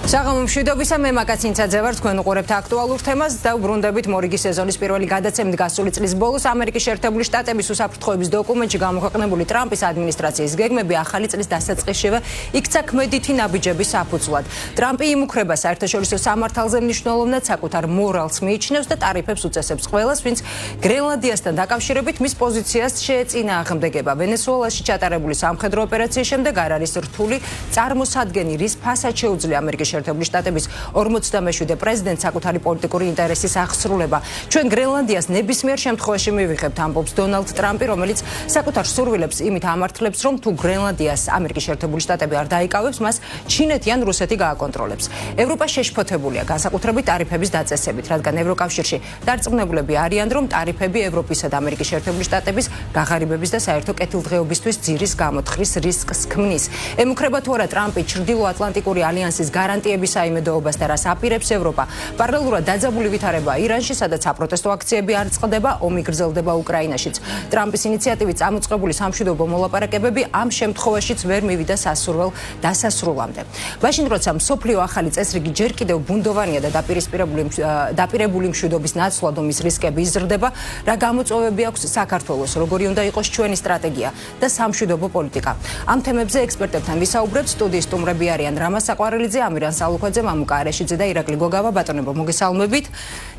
საღამო მშვიდობისა, მე მაკაცინცაძე ვარ, თქვენ უყურებთ აქტუალურ თემას და უბრუნდებით მორიგი სეზონის პირველი გადაცემით გასული წლის ბოლოს ამერიკის შეერთებული შტატების უსაფრთხოების დოკუმენტში გამოქვეყნებული ტრამპის ადმინისტრაციის გეგმები ახალი წლის დასაწყისშივე იქცა ქმედითი ნაბიჯების საფუძვლად. ტრამპი იმუქრება საერთაშორისო სამართალზე მნიშვნელოვნად საკუთარ მორალს მიიჩნევს და ტარიფებს უწესებს ყველას, ვინც გრენლანდიასთან დაკავშირებით მის პოზიციას შეეწინააღმდეგება. ვენესუელაში ჩატარებული სამხედრო ოპერაციის შემდეგ არ არის რთული წარმოსადგენი, რის ფასად შეუძლია ამერიკის შეერთებული შტატების 47 პრეზიდენტს საკუთარი პოლიტიკური ინტერესის აღსრულება. ჩვენ გრენლანდიას ნებისმიერ შემთხვევაში მივიღებთ, ამბობს დონალდ ტრამპი, რომელიც საკუთარ სურვილებს იმით ამართლებს, რომ თუ გრენლანდიას ამერიკის შეერთებული შტატები არ დაიკავებს, მას ჩინეთი ან რუსეთი გააკონტროლებს. ევროპა შეშფოთებულია განსაკუთრებით ტარიფების დაწესებით, რადგან ევროკავშირში დარწმუნებულები არიან, რომ ტარიფები ევროპისა და ამერიკის შეერთებული შტატების გაღარიბების და საერთო კეთილდღეობისთვის ძირის გამოთხრის რისკს ქმნის. ემუქრება თუ არა ტრამპი ჩრდილოატლანტიკური ალიანსის გარანტიების საიმედოობას და რას აპირებს ევროპა. პარალელურად დაძაბული ვითარება ირანში, სადაც საპროტესტო აქციები არ წყდება, ომი გრძელდება უკრაინაშიც. ტრამპის ინიციატივით წამოწყებული სამშვიდობო მოლაპარაკებები ამ შემთხვევაშიც ვერ მივიდა სასურველ დასასრულამდე. მაშინ როცა მსოფლიო ახალი წესრიგი ჯერ კიდევ ბუნდოვანია და დაპირებული მშვიდობის ნაცვლად ომის რისკები იზრდება, რა გამოწვევები აქვს საქართველოს, როგორი უნდა იყოს ჩვენი სტრატეგია და სამშვიდობო პოლიტიკა. ამ თემებზე ექსპერტებთან ვისაუბრებთ. სტუდიის სტუმრები არიან რამაზ საყვარელიძე, ამირან სალუქვაძე, მამუკა არაშიძე და ირაკლი გოგავა. ბატონებო, მოგესალმებით.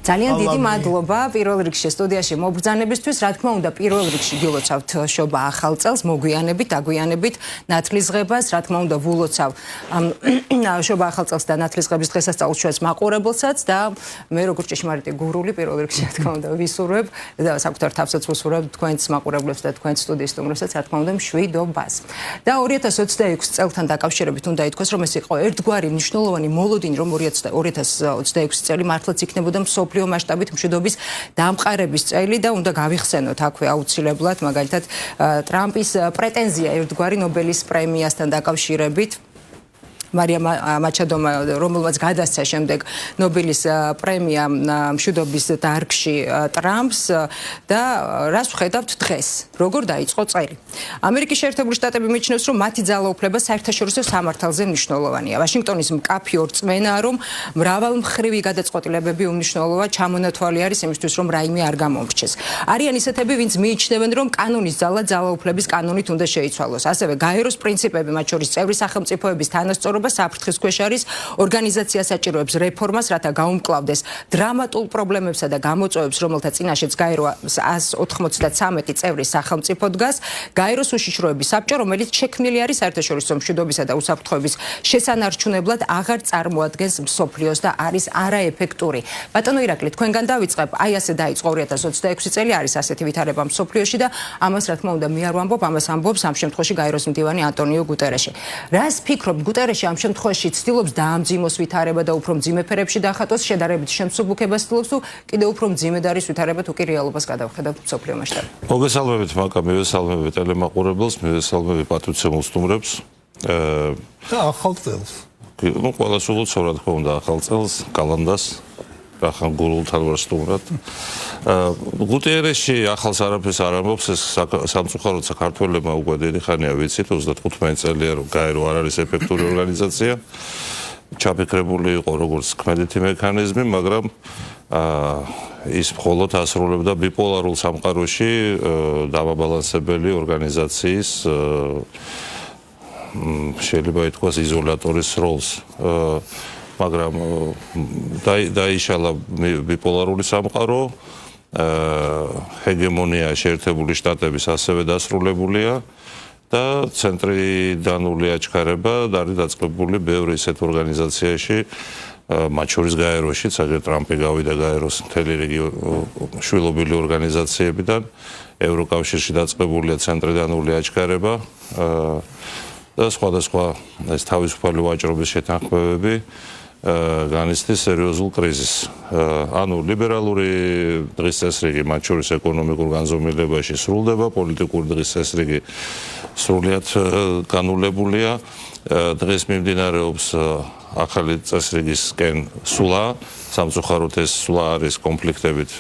ძალიან დიდი მადლობა პირველ რიგში სტუდიაში მობრძანებისთვის. რა თქმა უნდა, პირველ რიგში გილოცავთ შობა ახალ წელს, მოგვიანებით, დაგვიანებით ნათლისღებას. რა თქმა უნდა, ვულოცავ შობა ახალ წელს და ნათლისღების დღესასწაულს ჩვენს მაყურებელსაც და მე როგორც ჭეშმარიტი გურული პირველ რიგში რა თქმა უნდა ვისურვებ და საკუთარ თავსაც ვისურვებ თქვენს მაყურებლებს და თქვენს სტუდიის სტუმრებსაც რა თქმა უნდა მშვიდობას. და 2026 წელთან დაკავშირებით უნდა ითქვას, რომ ეს იყო ერთგვარი მნიშვნელოვანი მოლოდინი, რომ 2026 წელი მართლაც იქნებოდა მსოფლიო მასშტაბით მშვიდობის დამყარების წელი და უნდა გავიხსენოთ აქვე აუცილებლად მაგალითად ტრამპის პრეტენზია ერთგვარი ნობელის პრემიასთან დაკავშირებით. მარია მაჩადომა, რომელმაც გადასცა შემდეგ ნობელის პრემია მშვიდობის დარგში ტრამპს და რას ვხედავთ დღეს, როგორ დაიწყო წელი. ამერიკის შეერთებული შტატები მიიჩნევს, რომ მათი ძალაუფლება საერთაშორისო სამართალზე მნიშვნელოვანია. ვაშინგტონის მკაფიო რწმენაა, რომ მრავალმხრივი გადაწყვეტილებები უმნიშვნელოა ჩამონათვალი არის იმისთვის, რომ რაიმე არ გამომრჩეს. არიან ისეთები, ვინც მიიჩნევენ, რომ კანონის ძალა ძალაუფლების კანონით უნდა შეიცვალოს. ასევე გაეროს პრინციპები, მათ შორის წევრი სახელმწიფოების თანასწორობა საფრთხის ქვეშ არის. ორგანიზაცია საჭიროებს რეფორმას, რათა გაუმკლავდეს დრამატულ პრობლემებსა და გამოწვევებს, რომელთა წინაშეც გაერო 193 წევრი სახელმწიფო დგას. გაეროს უშიშროების საბჭო, რომელიც შექმნილი არის საერთაშორისო მშვიდობისა და უსაფრთხოების შესანარჩუნებლად, აღარ წარმოადგენს მსოფლიოს და არის არაეფექტური. ბატონო ირაკლი, თქვენგან დავიწყებ. აი ასე დაიწყო 2026 წელი, არის ასეთი ვითარება მსოფლიოში და ამას რა თქმა უნდა მე არ ვამბობ, ამას ამბობს ამ შემთხვევაში გაეროს მდივანი ანტონიო გუტერეში. რას ფიქრობ, გუტერეში ამ შემთხვევაში ცდილობს დაამძიმოს ვითარება და უფრო მძიმე ფერებში დახატოს, შედარებით შემსუბუქებას ცდილობს თუ კიდევ უფრო მძიმედ არის ვითარება თუ კი რეალობას გადავხედავთ მსოფლიო მასშტაბით. მოგესალმებით მაკა, მივესალმებით ტელემაყურებელს, მივესალმებით პატუცემულ სტუმრებს. და ახალ წელს. ნუ ყველა სულოცავ რა თქმა უნდა ახალ წელს, კალანდას. რახან გურულთან ვარ სტუმრად. გუტიერეში ახალს არაფერს არ ამბობს, ეს სამწუხაროდ საქართველებმა უკვე დიდი ხანია ვიცით, 35 წელია რომ გაერო არ არის ეფექტური ორგანიზაცია. ჩაფიქრებული იყო როგორც ქმედითი მექანიზმი, მაგრამ ის მხოლოდ ასრულებდა ბიპოლარულ სამყაროში დამაბალანსებელი ორგანიზაციის შეიძლება ითქვას იზოლატორის როლს. მაგრამ დაიშალა ბიპოლარული სამყარო, ჰეგემონია შეერთებული შტატების ასევე დასრულებულია და ცენტრიდანული აჩქარება არის დაწყებული ბევრი ისეთ ორგანიზაციაში, მათ შორის გაეროში, სადაც ტრამპი გავიდა გაეროს მთელი რიგი შვილობილი ორგანიზაციებიდან, ევროკავშირში დაწყებულია ცენტრიდანული აჩქარება და სხვადასხვა ეს თავისუფალი ვაჭრობის შეთანხმებები განიცდის სერიოზულ კრიზისს. ანუ ლიბერალური დღის წესრიგი, მათ შორის ეკონომიკურ განზომილებაში სრულდება, პოლიტიკური დღის წესრიგი სრულიად განულებულია. დღეს მიმდინარეობს ახალი წესრიგისკენ სვლა, სამწუხაროდ ეს სვლა არის კონფლიქტებით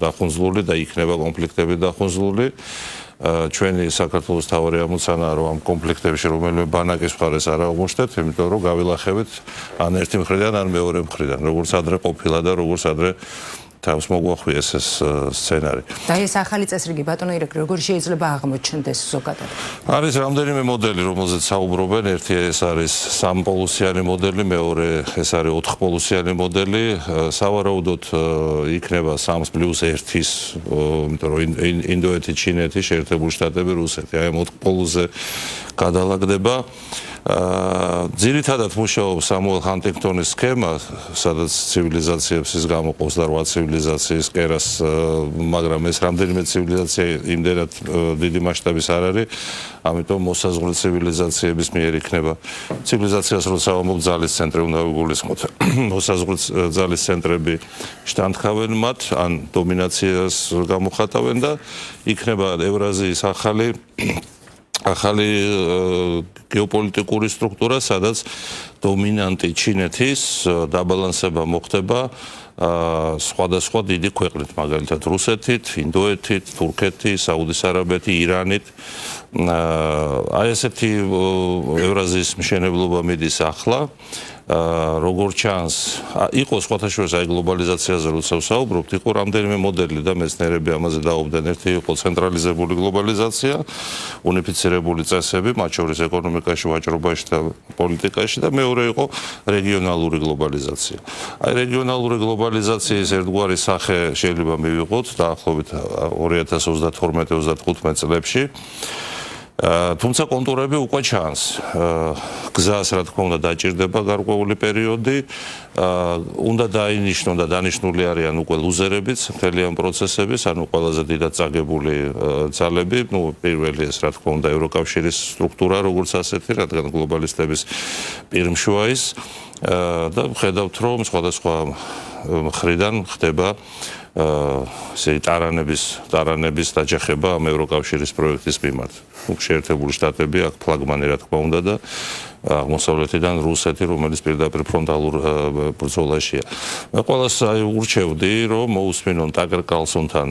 დახუნძლული და იქნება კონფლიქტებით დახუნძლული. ჩვენი საქართველოს თავი ამოცანაა, რომ ამ კონფლიქტებში რომელიმე ბანაკის მხარეს არ აღმოჩნდეთ, იმიტომ რომ გავილახებით ან ერთი მხრიდან, ან მეორე მხრიდან, როგორც ადრე ყოფილა და როგორც ადრე თავს მოგვახვიეს ეს სცენარი. და ეს ახალი წესრიგი ბატონო ირაკლი როგორ შეიძლება აღმოჩნდეს ზოგადად? არის რამდენიმე მოდელი, რომელზეც საუბრობენ. ერთი ეს არის სამპოლუსიანი მოდელი, მეორე ეს არის 4-პოლუსიანი მოდელი. სავარაუდოდ იქნება 3+1-ის, იმიტომ რომ ინდოეთი, ჩინეთი, შეერთებული შტატები, რუსეთი აი 4 პოლუსზე გადალაგდება. ძირითადად მუშაობს სამუელ ჰანტინგტონის სქემა, სადაც ცივილიზაციებს ის გამოყობს და 8 ცივილიზაციის კერას, მაგრამ ეს რამდენიმე ცივილიზაცია იმდენად დიდი მასშტაბის არ არის, ამიტომ მოსაზღვრე ცივილიზაციების მიერ იქნება. ცივილიზაციას როცა ვამბობ ძალის ცენტრი უნდა ვიგულისხმოთ. მოსაზღვრე ძალის ცენტრები შთანთქავენ მათ, ან დომინაციას გამოხატავენ და იქნება ევრაზიის ახალი გეოპოლიტიკური სტრუქტურა, სადაც დომინანტი ჩინეთის დაბალანსება მოხდება სხვადასხვა დიდი ქვეყნით, მაგალითად რუსეთით, ინდოეთით, თურქეთით, საუდის არაბეთით, ირანით. აი ესეთი ევრაზიის მშენებლობა მიდის ახლა. როგორც ჩანს, იყო სხვათა შორის აი გლობალიზაციაზე როცა ვსაუბრობთ, იყო რამდენიმე მოდელი და მეცნიერები ამაზე დაობდნენ. ერთი იყო ცენტრალიზებული გლობალიზაცია, უნიფიცირებული წესები, მათ შორის ეკონომიკაში, ვაჭრობაში და პოლიტიკაში და მეორე იყო რეგიონალური გლობალიზაცია. აი რეგიონალური გლობალიზაციის ერთგვარი სახე შეიძლება მივიღოთ დაახლოებით 2032-35 წლებში. თუმცა კონტურები უკვე ჩანს. გზას რა თქმა უნდა დაჭირდება გარკვეული პერიოდი. უნდა დაინიშნონ და დანიშნული არიან უკვე ლუზერებიც, მთელი ამ პროცესების, ანუ ყველაზე დიდად წაგებული ძალები, პირველი ეს რა თქმა უნდა ევროკავშირის სტრუქტურა, როგორც ასეთი, რადგან გლობალისტების პირმშოა ის და ხედავთ, რომ სხვადასხვა მხრიდან ხდება ტარანების დაჯახება ამ ევროკავშირის პროექტის მიმართ. შეერთებული შტატები აქ ფლაგმანი რა თქმა უნდა და აღმოსავლეთიდან რუსეთი, რომელიც პირდაპირ ფრონტალურ ბრძოლაშია. მე ყველას ურჩევდი, რომ მოусმინონ ტაკერ კარლსონთან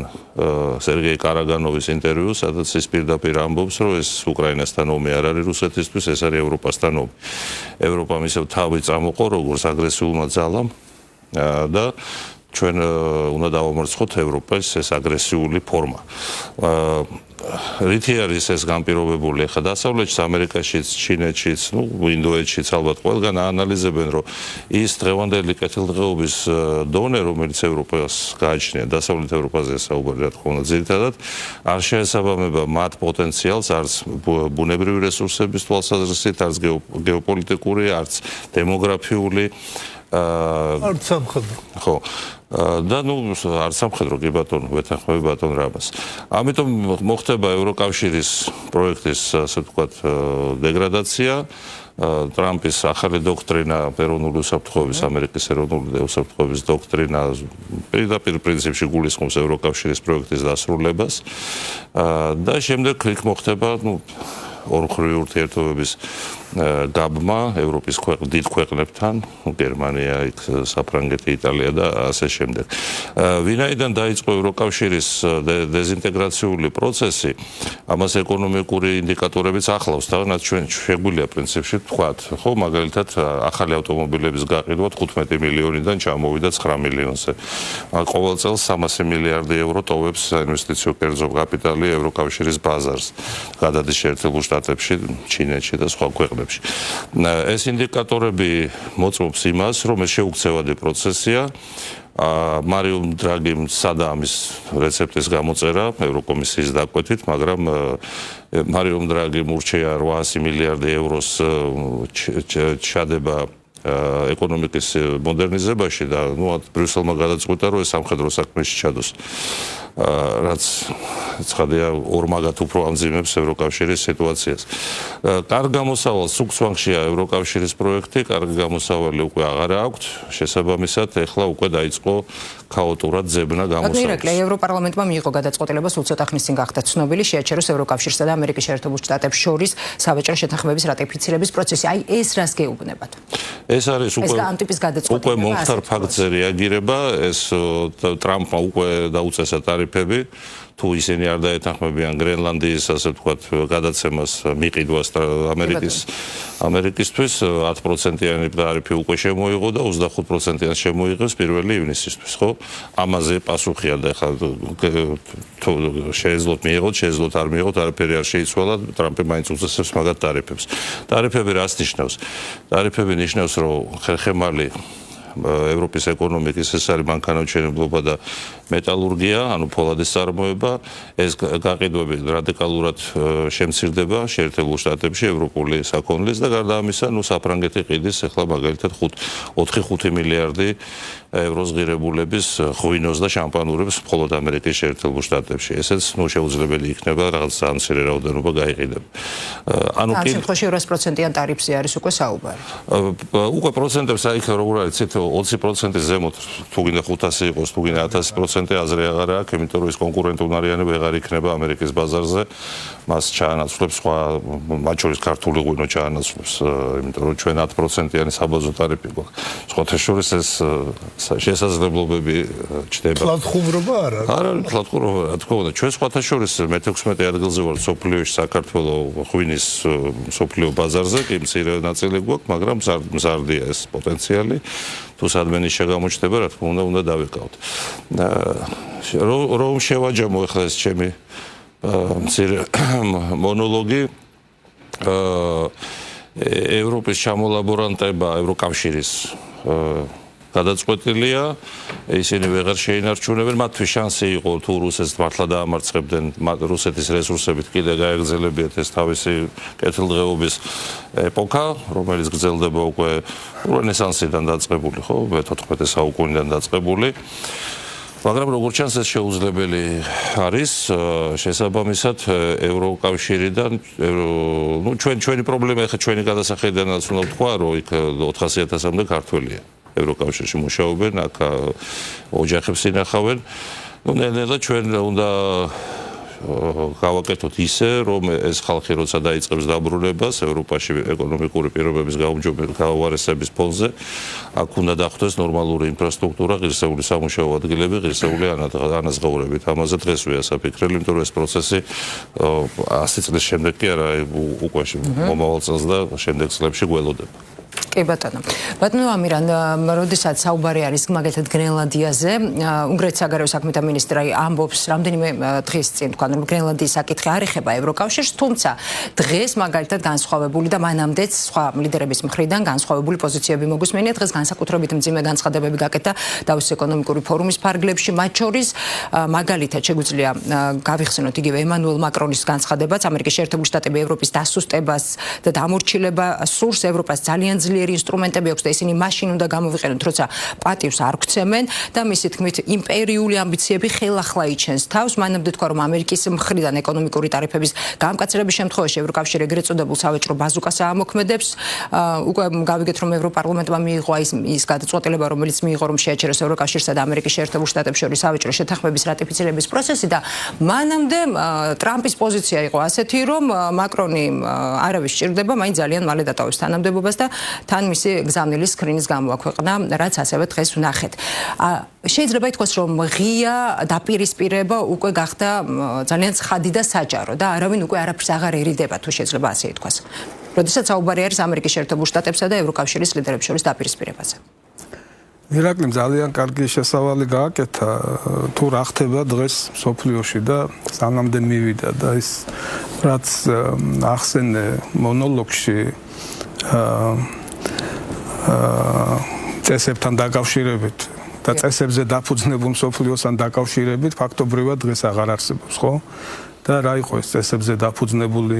სერგეი კარაგანოვის ინტერვიუ, სადაც ის პირდაპირ ამბობს, რომ ეს უკრაინასთან ომი არ არის რუსეთისთვის, ეს არის ევროპასთან ომი. ევროპამ ისევ თავი წამოყო როგორც აგრესიულმა ძალამ და ჩვენ უნდა დავამორცხოთ ევროპას ეს აგრესიული ფორმა. რითი არის ეს განპირობებული? ახლა დასავლეთში, ამერიკაშიც, ჩინეთშიც, ინდოეთშიც ალბათ ყველგან აანალიზებენ, რომ ის დღევანდელი კეთილდღეობის დონე, რომელიც ევროპას გააჩნია, დასავლეთ ევროპაზე საუბარი რა თქმა უნდა, ძირითადად არ შეესაბამება მათ პოტენციალს, არც ბუნებრივი რესურსების თვალსაზრისით, არც გეოპოლიტიკური, არც დემოგრაფიული არც სამხედრო. ხო. და არც სამხედრო კი ბატონო, ვეთანხმები ბატონ რამას. ამიტომ მოხდება ევროკავშირის პროექტის, ასე ვთქვათ, დეგრადაცია. ტრამპის ახალი დოქტრინა ეროვნული უსაფრთხოების, ამერიკის ეროვნული უსაფრთხოების დოქტრინა პირდაპირ პრინციპში გულისხმობს ევროკავშირის პროექტის დასრულებას და შემდეგ იქ მოხდება, ორმხრივი ურთიერთობების გაბმა ევროპის დიდ ქვეყნებთან, გერმანია, საფრანგეთი, იტალია და ასე შემდეგ. ვინაიდან დაიწყო ევროკავშირის დეზინტეგრაციული პროცესი, ამას ეკონომიკური ინდიკატორებიც ახლავს, თანაც ჩვენ შეგვიძლია პრინციპში ვთქვათ, ხო, მაგალითად, ახალი ავტომობილების გაყიდვა 15 მილიონიდან ჩამოვიდა 9 მილიონზე. ყოველ წელს 300 მილიარდი ევრო ტოვებს საინვესტიციო კერძო კაპიტალი ევროკავშირის ბაზარს, გადადის შეერთებულ შტატებში, ჩინეთში და სხვა ქვეყნებში. ეს ინდიკატორები მოწმობს იმას, რომ ეს შეუქცევადი პროცესია. მარიო დრაგიმ სადა ამის რეცეპტის გამოწერა ევროკომისიის დაკვეთით, მაგრამ მარიო დრაგიმ ურჩია 800 მილიარდი ევროს ჩადება ეკონომიკის მოდერნიზებაში და ბრიუსელმა გადაწყვიტა, რომ ეს სამხედრო საქმეში ჩადოს. რაც ცხადია ორმაგად უფრო ამძიმებს ევროკავშირის სიტუაციას. კარგ გამოსავალს სუქცვანგშია ევროკავშირის პროექტი, კარგი გამოსავალი უკვე აღარ აქვს. შესაბამისად, ეხლა უკვე დაიწყო ქაოტურად ძებნა გამოსავალს. ირაკლი, ევროპარლამენტმა მიიღო გადაწყვეტილება, სულ ცოტა ხნის წინ გახდა ცნობილი, შეაჩეროს ევროკავშირსა და ამერიკის შეერთებულ შტატებს შორის საბჭოთა შეთანხმების რატიფიცირების პროცესი. აი ეს რას გეუბნებათ? ეს არის უკვე მომხდარ ფაქტზე რეაგირება, ეს ტრამპმა უკვე დაუწესა ტარიფები თუ ისინი არ დაეთანხმებიან გრენლანდიის ასე ვთქვათ გადაცემას მიყიდვას ამერიკისთვის 10%-იანი ტარიფი უკვე შემოიღო და 25%-იანი შემოიღეს 1 ივნისისთვის, ხო? ამაზე პასუხია და ხა თუ შეეძლოთ მიიღოთ, შეეძლოთ არ მიიღოთ, არაფერი არ შეიცვალა, ტრამპი მაინც უწესებს მაგათ ტარიფებს. ტარიფები რას ნიშნავს? ტარიფები ნიშნავს, რომ ხერხემალი ევროპის ეკონომიკის ეს არის მანქანათმშენებლობა და მეტალურგია, ანუ ფოლადის წარმოება, ეს გაყიდვები რადიკალურად შემცირდება შეერთებულ შტატებში ევროპული საქონლის და გარდა ამისა, საფრანგეთი ყიდის ახლა მაგალითად 4-5 მილიარდი ევროს ღირებულების ღვინოს და შამპანურებს მხოლოდ ამერიკის შეერთებულ შტატებში. ესეც შეუძლებელი იქნება რაღაც მცირე რაოდენობა გაიყიდება. ანუ ამ შემთხვევაში 100%-იან ტარიფზე არის უკვე საუბარი. უკვე პროცენტებს აიქ როგორ არის 20% ზემოთ თუ გინდა 500 იყოს, თუ გინდა 1000% აზრი აღარ აქვს, იმიტომ რომ ეს კონკურენტუნარიანობა აღარ იქნება ამერიკის ბაზარზე. მას ჩაანაცვლებს სხვა მათ შორის ქართული ღვინო ჩაანაცვლებს, იმიტომ რომ ჩვენ 10%-იანი საბაზო ტარიფი გვაქვს. სხვათა შორის ეს შესაძლებლობები ჩნდება. ფლატხუმრობა არ არის. არ არის ფლატხუმრობა, რა თქმა უნდა. ჩვენ სხვათა შორის მე-16 ადგილზე ვართ სოფლიოში საქართველოს ღვინის სოფლიო ბაზარზე, კი მცირე ნაწილი გვაქვს, მაგრამ მზარდია ეს პოტენციალი. თუ სადმე შეგამოჩნდება, რა თქმა უნდა დავიკავოთ. რომ შევაჯამო ახლა ეს ჩემი მცირე მონოლოგი ევროპის ჩამოლაბორანტება ევროკავშირის გადაწყვეტილია, ისინი ვეღარ შეინარჩუნებენ, მათთვის შანსი იყო თუ რუსეთს მართლა დაამარცხებდნენ, რუსეთის რესურსებით კიდე გაეგრძელებიათ ეს თავისი კეთილდღეობის ეპოქა, რომელიც გრძელდება უკვე რენესანსიდან დაწყებული, ხო, 14 საუკუნიდან დაწყებული. მაგრამ როგორც ჩანს ეს შეუძლებელი არის შესაბამისად ევროკავშირიდან ჩვენი პრობლემა ახლა ჩვენი გადასახედიდანაც უნდა ვთქვა რომ იქ 400,000-მდე ქართველია ევროკავშირში მუშაობენ აქ ოჯახებს ინახავენ ნელა ჩვენ უნდა გავაკეთოთ ისე რომ ეს ხალხი როცა დაიწყებს დაბრუნებას ევროპაში ეკონომიკური პირობების გაუარესების ფონზე აქ უნდა დახვდეს ნორმალური ინფრასტრუქტურა, ღირსეული სამუშაო ადგილები, ღირსეული ანაზღაურებით. ამაზე დღეს ვიასაფიქრել, იმიტომ რომ ეს პროცესი 100 წლის შემდეგ კი არა უკვე მომავალ წელს და შემდეგ წლებში გველოდება. კი ბატონო. ბატონო ამირან, როდესაც საუბარი არის მაგალითად გრენლანდიაზე, უნგრეთის საგარეო საქმეთა მინისტრი ამბობს რამდენიმე დღის წინ თქვა, რომ გრენლანდიის საკითხი არ ეხება ევროკავშირს, თუმცა დღეს მაგალითად განსხვავებული და მანამდეც სხვა ლიდერების მხრიდან განსხვავებული პოზიციები მოგვისმენია, დღეს განსაკუთრებით მძიმე განცხადებები გაკეთა დავოსის ეკონომიკური ფორუმის ფარგლებში, მათ შორის მაგალითად შეგვიძლია გავიხსენოთ იგივე ემანუელ მაკრონის განცხადებაც, ამერიკის შეერთებული შტატები ევროპის დასუსტებას და დამორჩილება სურს, ევროპას ძალიან ძლიერი ინსტრუმენტები აქვს და ისინი მაშინ უნდა გამოვიყენოთ, როცა პატივს არ გცემენ და მისი თქმით იმპერიული ამბიციები ხელახლა იჩენს თავს. მანამდე თქვა, რომ ამერიკის მხრიდან ეკონომიკური ტარიფების გამკაცრების შემთხვევაში ევროკავშირი ეგრეთ წოდებულ სავაჭრო ბაზუკას აამოქმედებს. უკვე გავიგეთ, რომ ევროპარლამენტმა მიიღო ის გადაწყვეტილება, რომელიც მიიღო, რომ შეაჩეროს ევროკავშირსა და ამერიკის შეერთებულ შტატებს შორის სავაჭრო შეთანხმების რატიფიცირების პროცესი და მანამდე ტრამპის პოზიცია იყო ასეთი, რომ მაკრონი არავის სჭირდება, მაინც ძალიან მალე დატოვებს თანამდებობას და თან მისი გზავნილი სკრინის გამოაქვეყნა, რაც ასევე დღეს ვნახეთ. შეიძლება ითქვას, რომ ღია დაპირისპირება უკვე გახდა ძალიან ცხადი და საჯარო და არავინ უკვე არაფერს აღარ ერიდება, თუ შეიძლება ასე ითქვას. როდესაც საუბარი არის ამერიკის შეერთებულ შტატებსა და ევროკავშირის ლიდერებს შორის დაპირისპირებაზე. ირაკლიმ ძალიან კარგი შესავალი გააკეთა, თუ რა ხდება დღეს სოფლიოში და სანამდე მივიდა და ის რაც ახსენე მონოლოგში წესებთან დაკავშირებით და წესებზე დაფუძნებულ მსოფლიოსთან დაკავშირებით ფაქტობრივად დღეს აღარ არსებობს, ხო? და რა იყო ეს წესებზე დაფუძნებული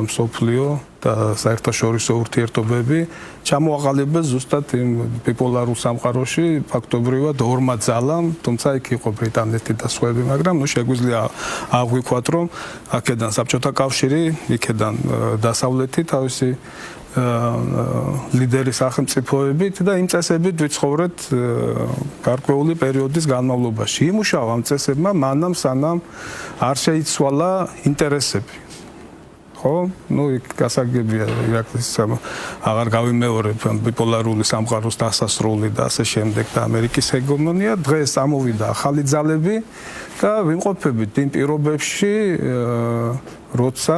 მსოფლიო და საერთაშორისო ურთიერთობები ჩამოაყალიბეს ზუსტად იმ ბიპოლარულ სამყაროში ფაქტობრივად ორმა ძალამ, თუმცა იქ იყო ბრიტანეთი და სხვაები, მაგრამ შეგვიძლია აღვიქვათ, რომ აქედან საბჭოთა კავშირი, იქედან დასავლეთი თავისი ლიდერი სახელმწიფოებით და იმ წესებით ვიცხოვრეთ გარკვეული პერიოდის განმავლობაში. იმუშავა ამ წესებმა მანამ სანამ არ შეიცვალა ინტერესები. ხო? იქ გასაგებია ირაკლის აღარ გავიმეორებ ბიპოლარული სამყაროს დასასრული და ასე შემდეგ და ამერიკის ჰეგემონია. დღეს ამოვიდა ახალი ძალები და ვიმყოფებით იმ პირობებში, როცა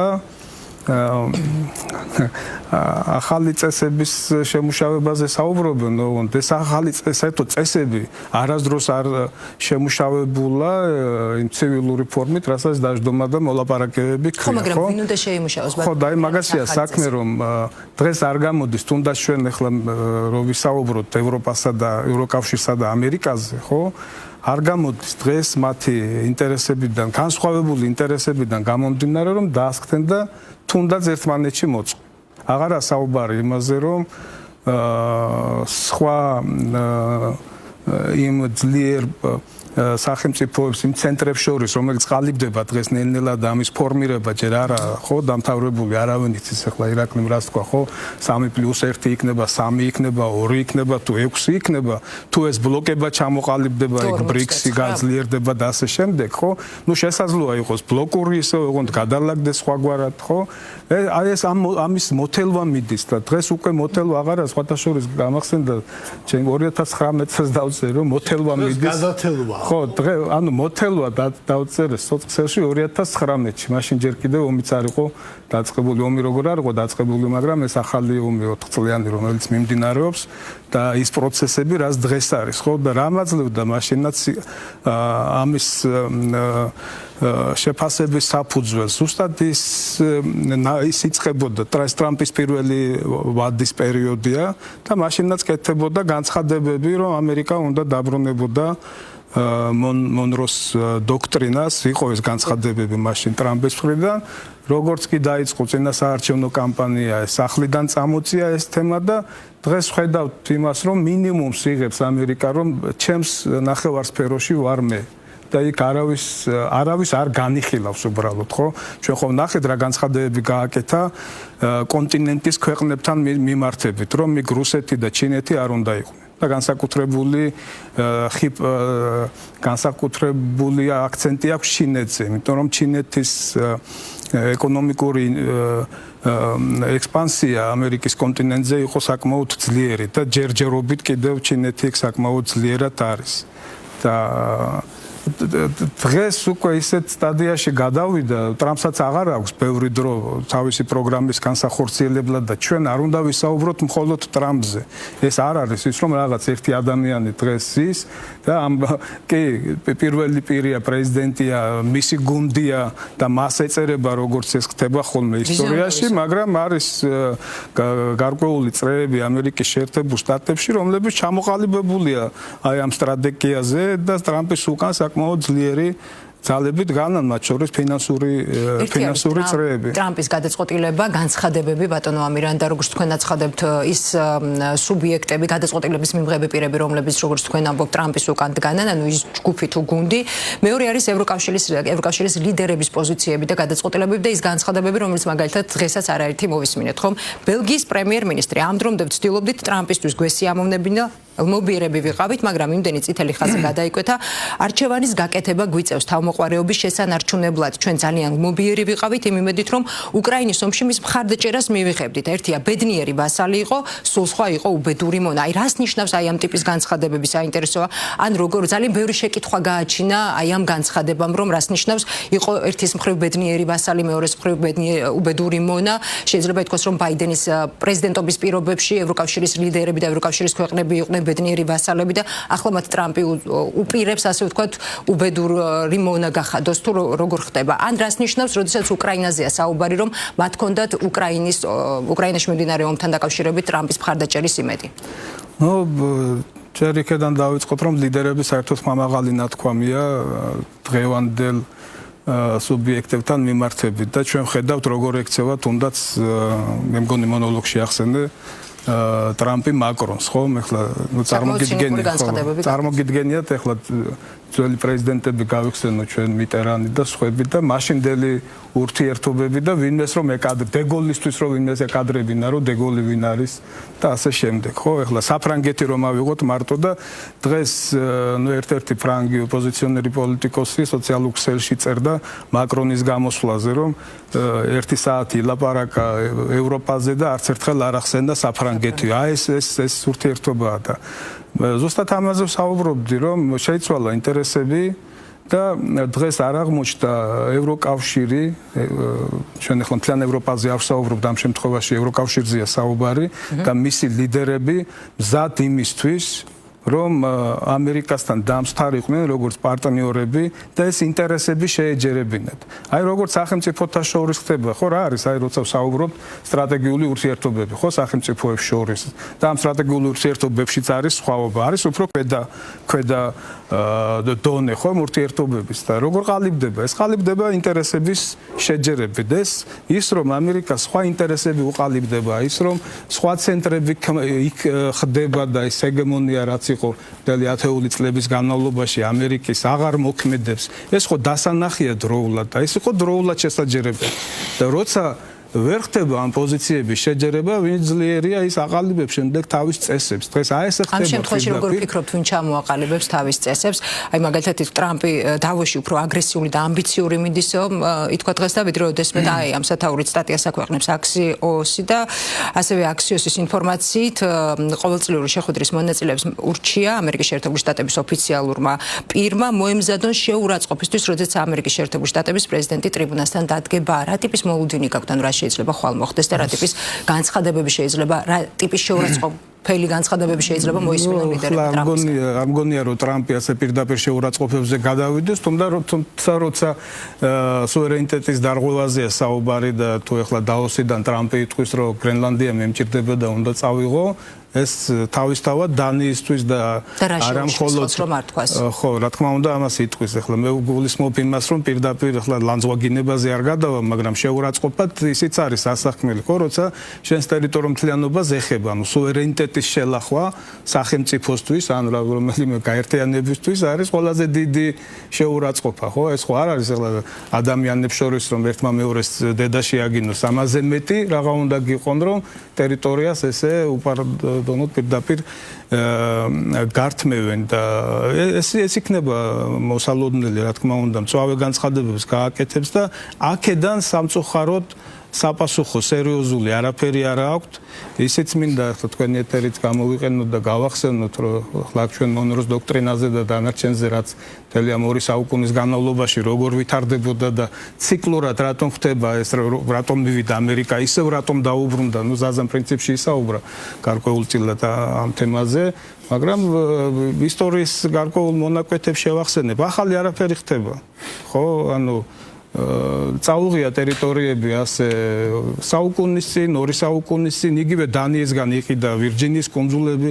ახალი წესების შემუშავებაზე საუბრობენ, ეს ახალი წესები არასდროს არ შემუშავებულა იმ ცივილური ფორმით, რასაც დაждდომა და მოლაპარაკებები ქრია, ხო, მაგრამ ვინ უნდა შეიმუშაოს? ხო, და მაგასია საქმე, რომ დღეს არ გამოდის, თუნდაც ჩვენ ახლა რომ ვისაუბროთ ევროპასა და ევროკავშირსა და ამერიკაზე, ხო? არ გამოდის დღეს მათი ინტერესებიდან, განსხვავებული ინტერესებიდან გამომდინარე, რომ დაასხდნენ და თუნდაც ერთმანეთში მოწყო. აღარა საუბარი იმაზე, რომ სხვა იმ ძლიერ სახელმწიფოებს იმ ცენტრებს შორის, რომელიც ყალიბდება დღეს ნელ-ნელა და ამის ფორმირება ჯერ არა, ხო, დამთავრებული არავინ იცის ახლა ირაკლიმ რას თქვა, ხო, 3+1 იქნება, 3 იქნება, 2 იქნება, თუ 6 იქნება, თუ ეს ბლოკება ჩამოყალიბდება, იქ ბრიქსი გაძლიერდება და ასე შემდეგ, ხო? ნუ შესაძლოა იყოს ბლოკური ისე, ოღონდ გადალაგდეს სხვაგვარად, ხო? აი ეს ამის მოთელვა მიდის და დღეს უკვე მოთელვა აღარა სხვათა შორის გამახსენდა ჩემ 2019 წელს დავწერე, რომ მოთელვა მიდის. გადათელვა ხო, ანუ მოთელვა დავწერე სოციალში 2019-ში, მაშინ ჯერ კიდევ ომიც არ იყო დაწყებული, ომი როგორ არ იყო დაწყებული, მაგრამ ეს ახალი ომი 4 წლიანი, რომელიც მიმდინარეობს და ის პროცესები, რაც დღეს არის, ხო, და რა მაძლევდა მაშინაც ამის შეფასების საფუძველს. ზუსტად ის იწყებოდა ტრამპის პირველი ვადის პერიოდია და მაშინაც კეთდებოდა განცხადებები, რომ ამერიკა უნდა დაბრუნებოდა მონროს დოქტრინას, იყო ეს განცხადებები მაშინ ტრამპის მხრიდან, როგორც კი დაიწყო წინასაარჩევნო კამპანია, ეს ახლიდან წამოწია ეს თემა და დღეს ხედავთ იმას, რომ მინიმუმს იღებს ამერიკა, რომ ჩემს ნახევარსფეროში ვარ მე. და იქ არავის არ განიხილავს უბრალოდ, ხო? ჩვენ ხომ ნახეთ რა განცხადებები გააკეთა კონტინენტის ქვეყნებთან მიმართებით, რომ იქ რუსეთი და ჩინეთი არ უნდა იყვნენ. და განსაკუთრებული აქცენტი აქვს ჩინეთზე, იმიტომ რომ ჩინეთის ეკონომიკური ექსპანსია ამერიკის კონტინენტზე იყო საკმაოდ ძლიერი და ჯერჯერობით კიდევ ჩინეთი საკმაოდ ძლიერად არის. და დღეს უკვე ისეთ სტადიაში გადავიდა, ტრამპსაც აღარ აქვს ბევრი დრო თავისი პროგრამის განსახორციელებლად და ჩვენ არ უნდა ვისაუბროთ მხოლოდ ტრამპზე. ეს არ არის ის, რომ რაღაც ერთი ადამიანი დღეს ის და კი პირველი პირია პრეზიდენტია, მისი გუნდია და მას ეწერება როგორც ეს ხდება ხოლმე ისტორიაში, მაგრამ არის გარკვეული წრეები ამერიკის შეერთებულ შტატებში, რომლებიც ჩამოყალიბებულია აი ამ სტრატეგიაზე და ტრამპის უკან საკმაოდ ძლიერი ძალებით განან მათ შორის ფინანსური წრეები. ტრამპის გადაწყვეტილება, განცხადებები, ბატონო ამირანდა, როგორც თქვენ აცხადებთ, ის სუბიექტები, გადაწყვეტილების მიმღები პირები, რომლებიც როგორც თქვენ ამბობთ, ტრამპის უკან დგანან, ანუ ის ჯგუფი თუ გუნდი. მეორე არის ევროკავშირის ლიდერების პოზიციები და გადაწყვეტილებები და ის განცხადებები, რომელიც მაგალითად დღესაც არაერთი მოვისმინეთ, ხომ? ბელგიის პრემიერ-მინისტრი ამ დრომდე ვცდილობდით ტრამპისთვის გვესი ამოვნებინა ლმობიერები ვიყავით, მაგრამ იმდენი წითელი ხაზი გადაიკვეთა, არჩევანის გაკეთება გვიწევს თავმოყარეობის შესანარჩუნებლად. ჩვენ ძალიან ლმობიერი ვიყავით იმ იმედით, რომ უკრაინის ომში მის მხარდაჭერას მივიღებდით. ერთია ბედნიერი ვასალი იყო, სულ სხვა იყო უბედური მონა. აი რას ნიშნავს აი ამ ტიპის განცხადებები, საინტერესოა. ან როგორ ძალიან ბევრი შეკითხვა გააჩინა აი ამ განცხადებამ, რომ რას ნიშნავს იყო ერთის მხრივ ბედნიერი ვასალი, მეორეს მხრივ უბედური მონა. შეიძლება ითქვას, რომ ბაიდენის პრეზიდენტობის პირობებში ევროკავშირის ლიდერები და ევროკავშირის ქვეყნები იყვნენ ბედნიერი ვასალები და ახლა მათ ტრამპი უპირებს, ასე ვთქვათ, უბედური მონა გახადოს თუ როგორ ხდება. ან რას ნიშნავს, როდესაც უკრაინაზეა საუბარი, რომ მათ ჰქონდათ უკრაინაში მიმდინარე ომთან დაკავშირებით ტრამპის მხარდაჭერის იმედი. ნუ ჯერ იქიდან დავიწყოთ, რომ ლიდერების საერთოდ მამაღალი ნათქვამია დღევანდელ სუბიექტებთან მიმართებით და ჩვენ ხედავთ როგორ ექცევა თუნდაც მე მგონი მონოლოგში ახსენე ტრამპი მაკრონს, ხო? ეხლა წარმოგიდგენიათ ეხლა ძველი პრეზიდენტები გავიხსენოთ ჩვენ მიტერანი და სხვები და მაშინდელი ურთიერთობები და ვინმეს რომ ეკადრ დეგოლისთვის რომ ვინმეს ეკადრებინა რომ დეგოლი ვინ არის და ასე შემდეგ, ხო? ეხლა საფრანგეთი რომ ავიღოთ მარტო და დღეს ნუ ერთ-ერთი ფრანგი ოპოზიციონერი პოლიტიკოსი სოციალურ ქსელში წერდა მაკრონის გამოსვლაზე, რომ 1 საათი ლაპარაკა ევროპაზე და არც ერთხელ არ ახსენდა საფრანგეთი. აი ეს ურთიერთობაა და ზუსტად ამაზე ვსაუბრობდი, რომ შეიცვალა ინტერესები და დღეს არ აღმოჩნდა ევროკავშირი ჩვენ ახლა მთლიან ევროპაზე არ ვსაუბრობთ ამ შემთხვევაში ევროკავშირზეა საუბარი და მისი ლიდერები მზად იმისთვის რომ ამერიკასთან დამსხარიყვნენ როგორც პარტნიორები და ეს ინტერესები შეეჯერებინათ. აი როგორც სახელმწიფოთა შორის ხდება, ხო რა არის, აი როცა ვსაუბრობთ სტრატეგიული ურთიერთობები, ხო სახელმწიფოებს შორის და ამ სტრატეგიული ურთიერთობებშიც არის სხვაობა, არის უფრო ქვედა დონე, ხო ურთიერთობების და როგორ ყალიბდება? ეს ყალიბდება ინტერესების შეჯერებით. ის რომ ამერიკას სხვა ინტერესები უყალიბდება, ის რომ სხვა ცენტრები იქ ხდება და ეს ჰეგემონია რაც იყო მთელი ათეული წლების განმავლობაში ამერიკის აღარ მოქმედებს. ეს ხო დასანახია დროულად და ეს იყო დროულად შესაძლებელი. და როცა ვერ ხდება ამ პოზიციების შეჯერება, ვინ ძლიერია ის აყალიბებს შემდეგ თავის წესებს. დღეს აი ესე ხდება. ამ შემთხვევაში როგორ ფიქრობთ, ვინ ჩამოაყალიბებს თავის წესებს? აი მაგალითად ტრამპი დავოში უფრო აგრესიული და ამბიციური მიდისო, ითქვა დღეს და ვიდრე ოდესმე და აი ამ სათაურით სტატიას აქვეყნებს Axios-ი და ასევე Axios-ის ინფორმაციით ყოველწლიური შეხვედრის მონაწილეებს ურჩია ამერიკის შეერთებული შტატების ოფიციალურმა პირმა მოემზადონ შეურაცხყოფისთვის, როდესაც ამერიკის შეერთებული შტატების პრეზიდენტი ტრიბუნასთან დადგება. რა ტიპის მოლოდინი გაქვთ, ანუ რა შეიძლება ხვალ მოხდეს და რა ტიპის განცხადებები შეიძლება, რა ტიპის შეურაცხყოფელი განცხადებები შეიძლება მოისმინონ ლიდერებმა ტრამპისგან. არ მგონია რომ ტრამპი ასე პირდაპირ შეურაცხყოფებზე გადავიდეს, თუმცა როცა სუვერენიტეტის დარღვევაზეა საუბარი და თუ ეხლა დაოსიდან ტრამპი იტყვის რომ გრენლანდია მემჭირდება და უნდა წავიღო, ეს თავისთავად დანიისთვის და არა მხოლოდ ხო, რა თქმა უნდა, ამას იტყვის. ახლა მე გულისხმობ იმას, რომ პირდაპირ ახლა ლანძღვაგინებაზე არ გადავა, მაგრამ შეურაცხყოფად ისიც არის ასახმელი, ხო, როცა შენს ტერიტორიულ მთლიანობას ეხება, ანუ სუვერენიტეტის შელახვა სახელმწიფოსთვის, ან რომელიმე გაერთიანებისთვის არის ყველაზე დიდი შეურაცხყოფა, ხო? ეს ხო არ არის ახლა ადამიანებს შორის რომ ერთმა მეორეს დედაში აგინოს, ამაზე მეტი რაღა უნდა გიყონ, რომ ტერიტორიას ესე უპარდონოდ პირდაპირ გართმევენ და ეს იქნება მოსალოდნელი, რა თქმა უნდა, მწვავე განცხადებებს გააკეთებს და აქედან სამწუხაროდ საპასუხო სერიოზული არაფერი არ აქვს. ისიც მინდა ახლა თქვენი ეთერით გამოვიყენოთ და გავახსენოთ, რომ ახლა ჩვენ მონროს დოქტრინაზე და დანარჩენზე რაც მთელი ამ 2 საუკუნის განმავლობაში როგორ ვითარდებოდა და ციკლურად რატომ ხდება ეს, რატომ მივიდა ამერიკა, ისევ რატომ დაუბრუნდა, ნუ ზაზამ პრინციპში ისაუბრა გარკვეულწილად ამ თემაზე, მაგრამ ისტორიის გარკვეულ მონაკვეთებს შევახსენებ. ახალი არაფერი ხდება. ხო, ანუ წაუღია ტერიტორიები ასე საუკუნის წინ, 2 საუკუნის წინ, იგივე დანიისგან იყიდა ვირჯინიის კუნძულები.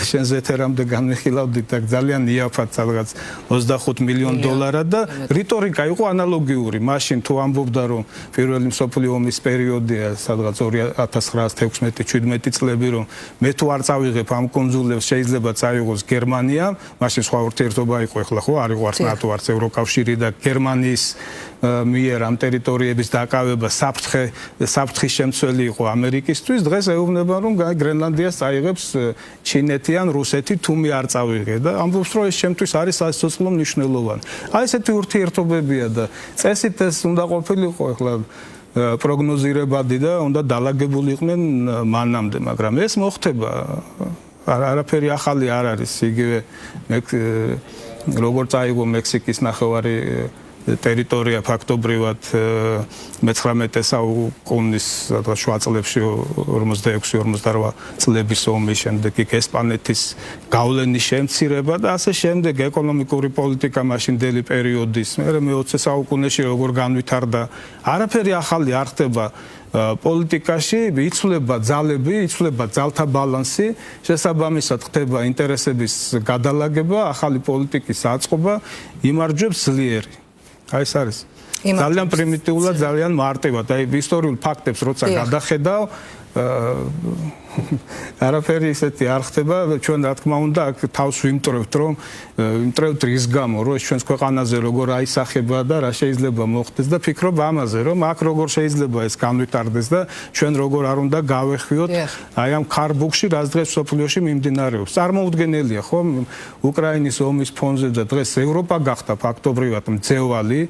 შენ ზეთერამდე განვიხილავდით და ძალიან იაფად სადღაც 25 მილიონ დოლარად და რიტორიკა იყო ანალოგიური. მაშინ თუ ამბობდა რომ პირველი მსოფლიო ომის პერიოდია სადღაც 1916-17 წლები, რომ მე თუ არ წავიღებ ამ კუნძულებს შეიძლება წაიღოს გერმანია, მაშინ სხვა ურთიერთობა იყო, ახლა ხო არ იყო არც ნატო, არც ევროკავშირი და გერმანიის მიერ ამ ტერიტორიების დაკავება საფრთხის შემცველი იყო ამერიკისთვის. დღეს ეუბნება რომ გრენლანდიას წაიღებს ჩინეთი ან რუსეთი თუ მე არ წავიღე და ამბობს რომ ეს შემთთვის არის სასოციალო მნიშვნელოვანი. აი ესეთი ურთიერთობებია და წესით ეს უნდა ყოფილიყო ახლა პროგნოზირებადი და უნდა დალაგებულიყვნენ მანამდე, მაგრამ ეს მოხდება. არაფერი ახალი არ არის. იგივე როგორ წაიღო მექსიკის ნახევარი ტერიტორია ფაქტობრივად 19 საუკუნის შუა წლებში 46-48 წლების ომის შემდეგ იქ ესპანეთის გავლენის შემცირება და ასე შემდეგ ეკონომიკური პოლიტიკა მაშინდელი პერიოდის მე-20 საუკუნეში როგორ განვითარდა არაფერი ახალი არ ხდება პოლიტიკაში იცვლება ძალები, იცვლება ძალთა ბალანსი, შესაბამისად ხდება ინტერესების გადალაგება, ახალი პოლიტიკის აწყობა, იმარჯვებს ძლიერი. აი ეს არის ძალიან პრიმიტიულად, ძალიან მარტივად. აი ისტორიულ ფაქტებს როცა გადახედავ, არაფერი ისეთი არ ხდება. ჩვენ რა თქმა უნდა აქ თავს ვიმტრევთ, რომ ვიმტრევთ რის გამო, რომ ეს ჩვენს ქვეყანაზე როგორ აისახება და რა შეიძლება მოხდეს და ფიქრობ ამაზე, რომ აქ როგორ შეიძლება ეს განვითარდეს და ჩვენ როგორ არ უნდა გავეხვიოთ აი ამ ქარბუქში, რაც დღეს სოფლიოში მიმდინარეობს. წარმოუდგენელია, ხო? უკრაინის ომის ფონზე და დღეს ევროპა გახდა ფაქტობრივად მძევალი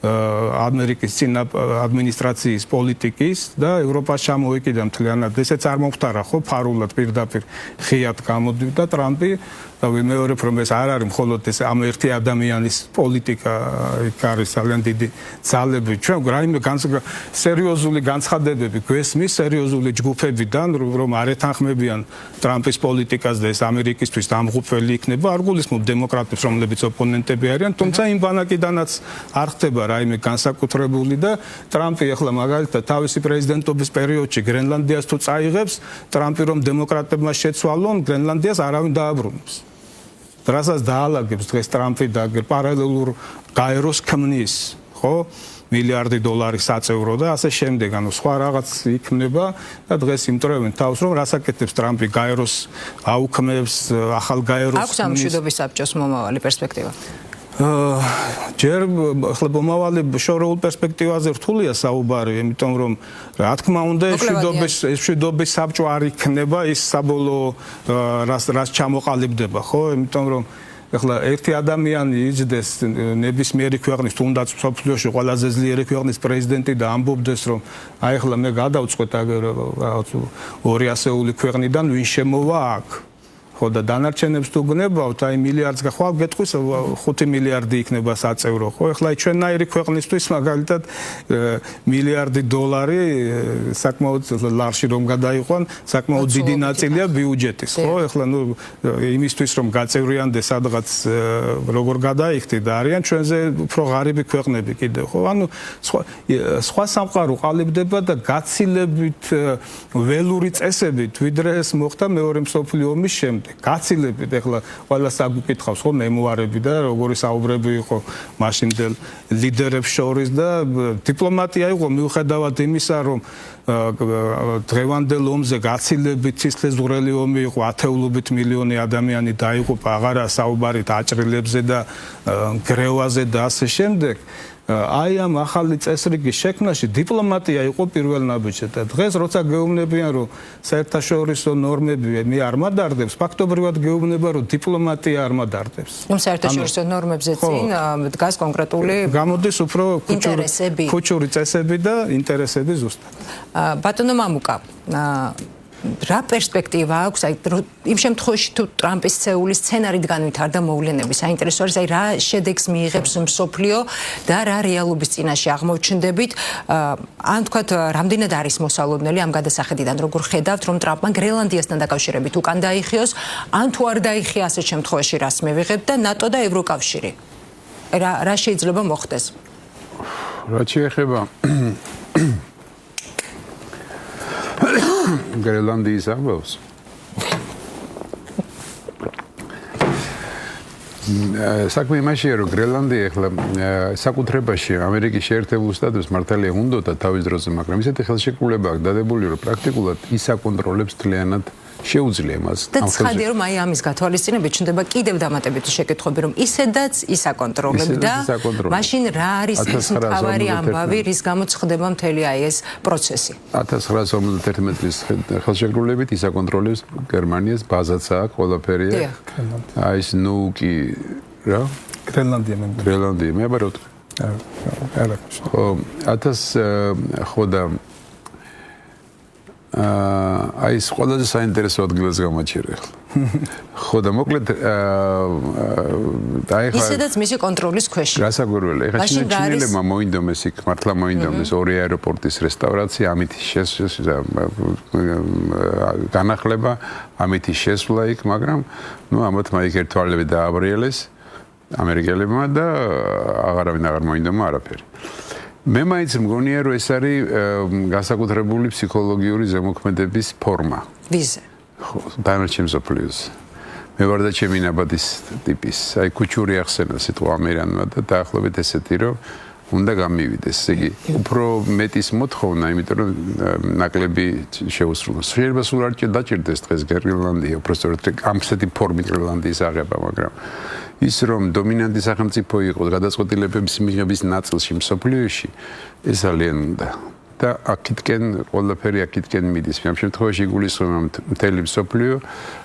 ამერიკის წინა ადმინისტრაციის პოლიტიკის და ევროპას ჩამოეკიდა მთლიანად. ესეც არ მომხდარა ხო ფარულად პირდაპირ ხიად გამოდივდა ტრამპი და ვიმეორებ რომ ეს არ არის მხოლოდ ეს ამ ერთი ადამიანის პოლიტიკა იქ არის ძალიან დიდი ძალები ჩვენ რაიმე სერიოზული განცხადებები გვესმის სერიოზული ჯგუფებიდან რომ არ ეთანხმებიან ტრამპის პოლიტიკას და ეს ამერიკისთვის დამღუპველი იქნება არ გულისხმობ დემოკრატებს რომლებიც ოპონენტები არიან თუმცა იმ ბანაკიდანაც არ ხდება რაიმე განსაკუთრებული და ტრამპი ახლა მაგალითად თავისი პრეზიდენტობის პერიოდში გრენლანდიას თუ წაიღებს ტრამპი რომ დემოკრატებმა შეცვალონ გრენლანდიას არავინ დააბრუნებს რასაც დაალაგებს დღეს ტრამპი და პარალელურ გაეროს ქმნის ხო მილიარდი დოლარი საწევრო და ასე შემდეგ ანუ სხვა რაღაც იქნება და დღეს იმტრევენ თავს რომ რასაკეთებს ტრამპი გაეროს აუქმებს ახალ გაეროს აქვს ამ მშვიდობის საბჭოს მომავალი პერსპექტივა ჯერ ახლა მომავალი შორეულ პერსპექტივაზე რთულია საუბარი იმიტომ რომ რა თქმა უნდა მშვიდობის საბჭო არ იქნება ის საბოლოო რას ჩამოყალიბდება ხო იმიტომ რომ ახლა ერთი ადამიანი იჯდეს ნებისმიერი ქვეყნის თუნდაც მსოფლიოში ყველაზე ძლიერი ქვეყნის პრეზიდენტი და ამბობდეს რომ აი ახლა მე გადავწყვეტ რაღაც 200-ეული ქვეყნიდან ვინ შემოვა აქ ხო და დანარჩენებს თუ გნებავთ აი მილიარდს ხვალ გეტყვის 5 მილიარდი იქნება საწევრო ხო ეხლა ჩვენნაირი ქვეყნისთვის მაგალითად მილიარდი დოლარი საკმაოდ ლარში რომ გადაიყვან საკმაოდ დიდი ნაწილია ბიუჯეტის ხო ეხლა ნუ იმისთვის რომ გაწევრიანდეს სადღაც როგორ გადაიხდი და არიან ჩვენზე უფრო ღარიბი ქვეყნები კიდევ ხო ანუ სხვა სამყარო ყალიბდება და გაცილებით ველური წესებით ვიდრე ეს მოხდა მეორე მსოფლიო ომის შემდეგ გაცილებით ეხლა ყველა საგუკითხავს ხო მემუარები და როგორი საუბრები იყო მაშინდელ ლიდერებს შორის და დიპლომატია იყო მიუხედავად იმისა რომ დღევანდელ ომზე გაცილებით სისხლისღვრელი ომი იყო ათეულობით მილიონი ადამიანი დაიღუპა აღარა საუბარით აჭრილებზე და გრევაზე და ასე შემდეგ აი ამ ახალი წესრიგის შექმნაში დიპლომატია იყო პირველ ნაბიჯზე და დღეს როცა გეუბნებიან რომ საერთაშორისო ნორმები მე არ მადარდებს ფაქტობრივად გეუბნება რომ დიპლომატია არ მადარდებს საერთაშორისო ნორმებზე წინ დგას კონკრეტული გამოდის უფრო ქუჩური წესები და ინტერესები ზუსტად ბატონო მამუკა რა პერსპექტივა აქვს აი იმ შემთხვევაში თუ ტრამპის ცეული სცენარით განვითარდა მოვლენები საინტერესო არის აი რა შედეგს მიიღებს მსოფლიო და რა რეალობის წინაშე აღმოჩნდებით ან თქვათ რამდენად არის მოსალოდნელი ამ გადასახედიდან როგორ ხედავთ რომ ტრამპმა გრენლანდიასთან დაკავშირებით უკან დაიხიოს ან თუ არ დაიხია ასეთ შემთხვევაში რას მივიღებთ და ნატო და ევროკავშირი რა შეიძლება მოხდეს რა შეეხება გრენლანდიის ამბავს საქმე იმაშია რომ გრენლანდია ახლა საკუთრებაში ამერიკის შეერთებულ შტატებს მართალია უნდოდა თავის დროზე მაგრამ ისეთი ხელშეკრულება აქვს დადებული რომ პრაქტიკულად ის აკონტროლებს მთლიანად შეუძლია მას და ცხადია რომ აი ამის გათვალისწინებით ჩნდება კიდევ დამატებითი შეკითხვები რომ ისედაც ის აკონტროლებდა მაშინ რა არის ის მთავარი ამბავი რის გამოც ხდება მთელი აი ეს პროცესი 1951 წლის ხელშეკრულებით ის აკონტროლებს გერმანიას ბაზაც აქვს ყველაფერია აი ეს ნოუკი რა გრენლანდია მე ბაროთ არა ხო 1000 ხო და აი ეს ყველაზე საინტერესო ადგილას გამოჩერე ახლა. ხო და მოკლედ და ეხლა ისედაც მისი კონტროლის ქვეშ. გასაგვირველი. ეხლა ჩინელებმა მოინდომეს იქ მართლა მოინდომეს ორი აეროპორტის რესტავრაცია, ამით განახლება, ამით შესვლა იქ, მაგრამ ნუ ამათმა იქ ერთვალები დააბრიელეს ამერიკელებმა და აღარავინ აღარ მოინდომა არაფერი. მე მაინც მგონია რომ ეს არის განსაკუთრებული ფსიქოლოგიური ზემოქმედების ფორმა. ვიზე? ხო, დანარჩენ მსოფლიოს. მე ვარ და ჩემი ნაბადის ტიპის. აი ქუჩური ახსენა სიტყვა ამერანმა და დაახლოებით ესეთი რომ უნდა გამივიდეს. ესე იგი, უფრო მეტის მოთხოვნა, იმიტომ რომ ნაკლები შეუსრულოს. შეიძლება სულ არ დაჭირდეს დღეს გრენლანდია, უბრალოდ ამსეთი ფორმით გრენლანდიის აღება, მაგრამ ის რომ დომინანტი სახელმწიფო იყოს გადაწყვეტილებების მიღების ნაწილში მსოფლიოში, ეს ძალიან უნდა. და აქეთკენ ყველაფერი აქეთკენ მიდის. ამ შემთხვევაში იგულისხმება მთელი მსოფლიო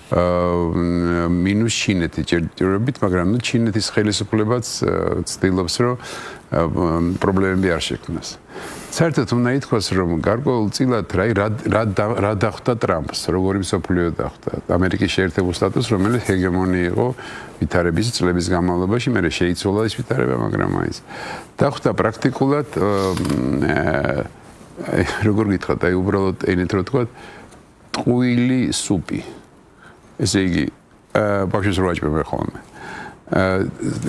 მინუს ჩინეთი ჭირჭირობით, მაგრამ ნუ ჩინეთის ხელისუფლებაც ცდილობს რომ პრობლემები არ შექმნას. საერთოდ უნდა ითქვას რომ გარკვეულწილად რა დახვდა ტრამპს, როგორი მსოფლიო დახვდა ამერიკის შეერთებულ შტატებს, რომელიც ჰეგემონი იყო ვითარების წლების განმავლობაში, მერე შეიცვალა ეს ვითარება, მაგრამ მაინც დახვდა პრაქტიკულად როგორ გითხრათ, აი უბრალოდ ენით რო თქვა, ტყუილი სუპი. ესე იგი, ბავშვს რო აჭმევ ხოლმე.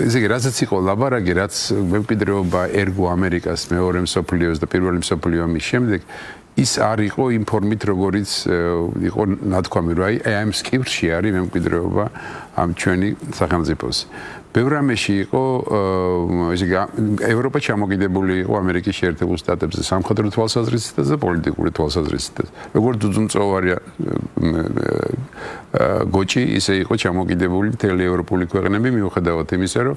ესე იგი, რასაც იყო ლაბარაკი, რაც მემკვიდრეობა ერგო ამერიკას მეორე მსოფლიოს და პირველი მსოფლიო ომის შემდეგ, ის არ იყო იმ ფორმით, როგორიც იყო ნათქვამი, რომ აი ამ სკივრში არის მემკვიდრეობა ამ ჩვენი სახელმწიფოს. ბევრ რამეში იყო ესე იგი, ევროპა ჩამოკიდებული იყო ამერიკის შეერთებულ შტატებზე სამხედრო თვალსაზრისით და პოლიტიკური თვალსაზრისით. როგორც უძუნწოვარი გოჭი, ისე იყო ჩამოკიდებული მთელი ევროპული ქვეყნები, მიუხედავად იმისა, რომ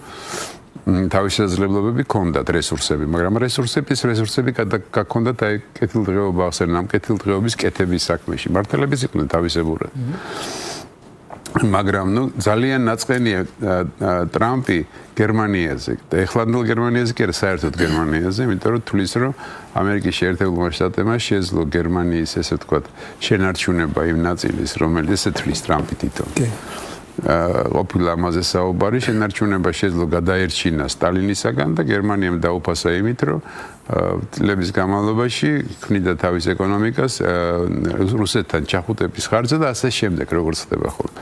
თავის შესაძლებლობები ჰქონდათ რესურსები, მაგრამ რესურსები გაქონდათ აი კეთილდღეობა ახსენენ ამ კეთილდღეობის კეთების საქმეში. მართლების იყვნენ თავისებურად. მაგრამ ნუ ძალიან ნაწყენია ტრამპი გერმანიაზე და ეხლანდელ გერმანიაზე კი არა საერთოდ გერმანიაზე, იმიტომ რომ თulis რომ ამერიკის შეერთებულმა შტატებმა შეძლო გერმანიის ესე ვთქვათ შენარჩუნება იმ ნაწილის, რომელიც ესე თulis ტრამპი თვითონ. ყოფილა ამაზე საუბარი, შენარჩუნება შეძლო გადაერჩინა სტალინისაგან და გერმანიამ დაუფასა იმით, რომ წლების განმავლობაში ქმნიდა თავის ეკონომიკას რუსეთთან ჩახუტების ხარჯზე და ასე შემდეგ, როგორც ხდება ხოლმე.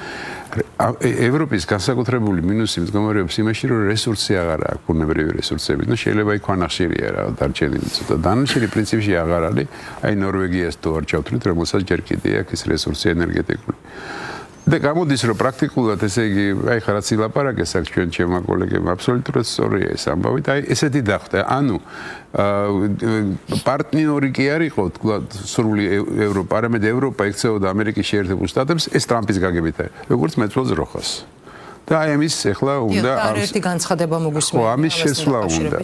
ევროპის განსაკუთრებული მინუსი მდგომარეობს იმაში, რომ რესურსი აღარ აქვს, ბუნებრივი რესურსები. ნუ შეიძლება იქ ქვანახშირია რა, დარჩენილი ცოტა. დანარჩენი პრინციპში აღარ არის. აი ნორვეგიას თუ არ ჩავთვლით, რომელსაც ჯერ კიდე აქვს ეს რესურსი ენერგეტიკული. და გამოდის რომ პრაქტიკულად ესე იგი აი ხა რაც ილაპარაკეს აქ ჩვენ ჩემმა კოლეგებმა აბსოლუტურად სწორია ეს ამბავი და აი ესეთი დახვდა ანუ პარტნიორი კი არ იყო თქვა სრული ევროპა არამედ ევროპა ექცეოდა ამერიკის შეერთებულ შტატებს ეს ტრამპის გაგებით არის როგორც მეწველს როხას და აი ამის ეხლა უნდა ერთი განცხადება მოგვისმენთ. ხო, ამის შესვლა უნდა.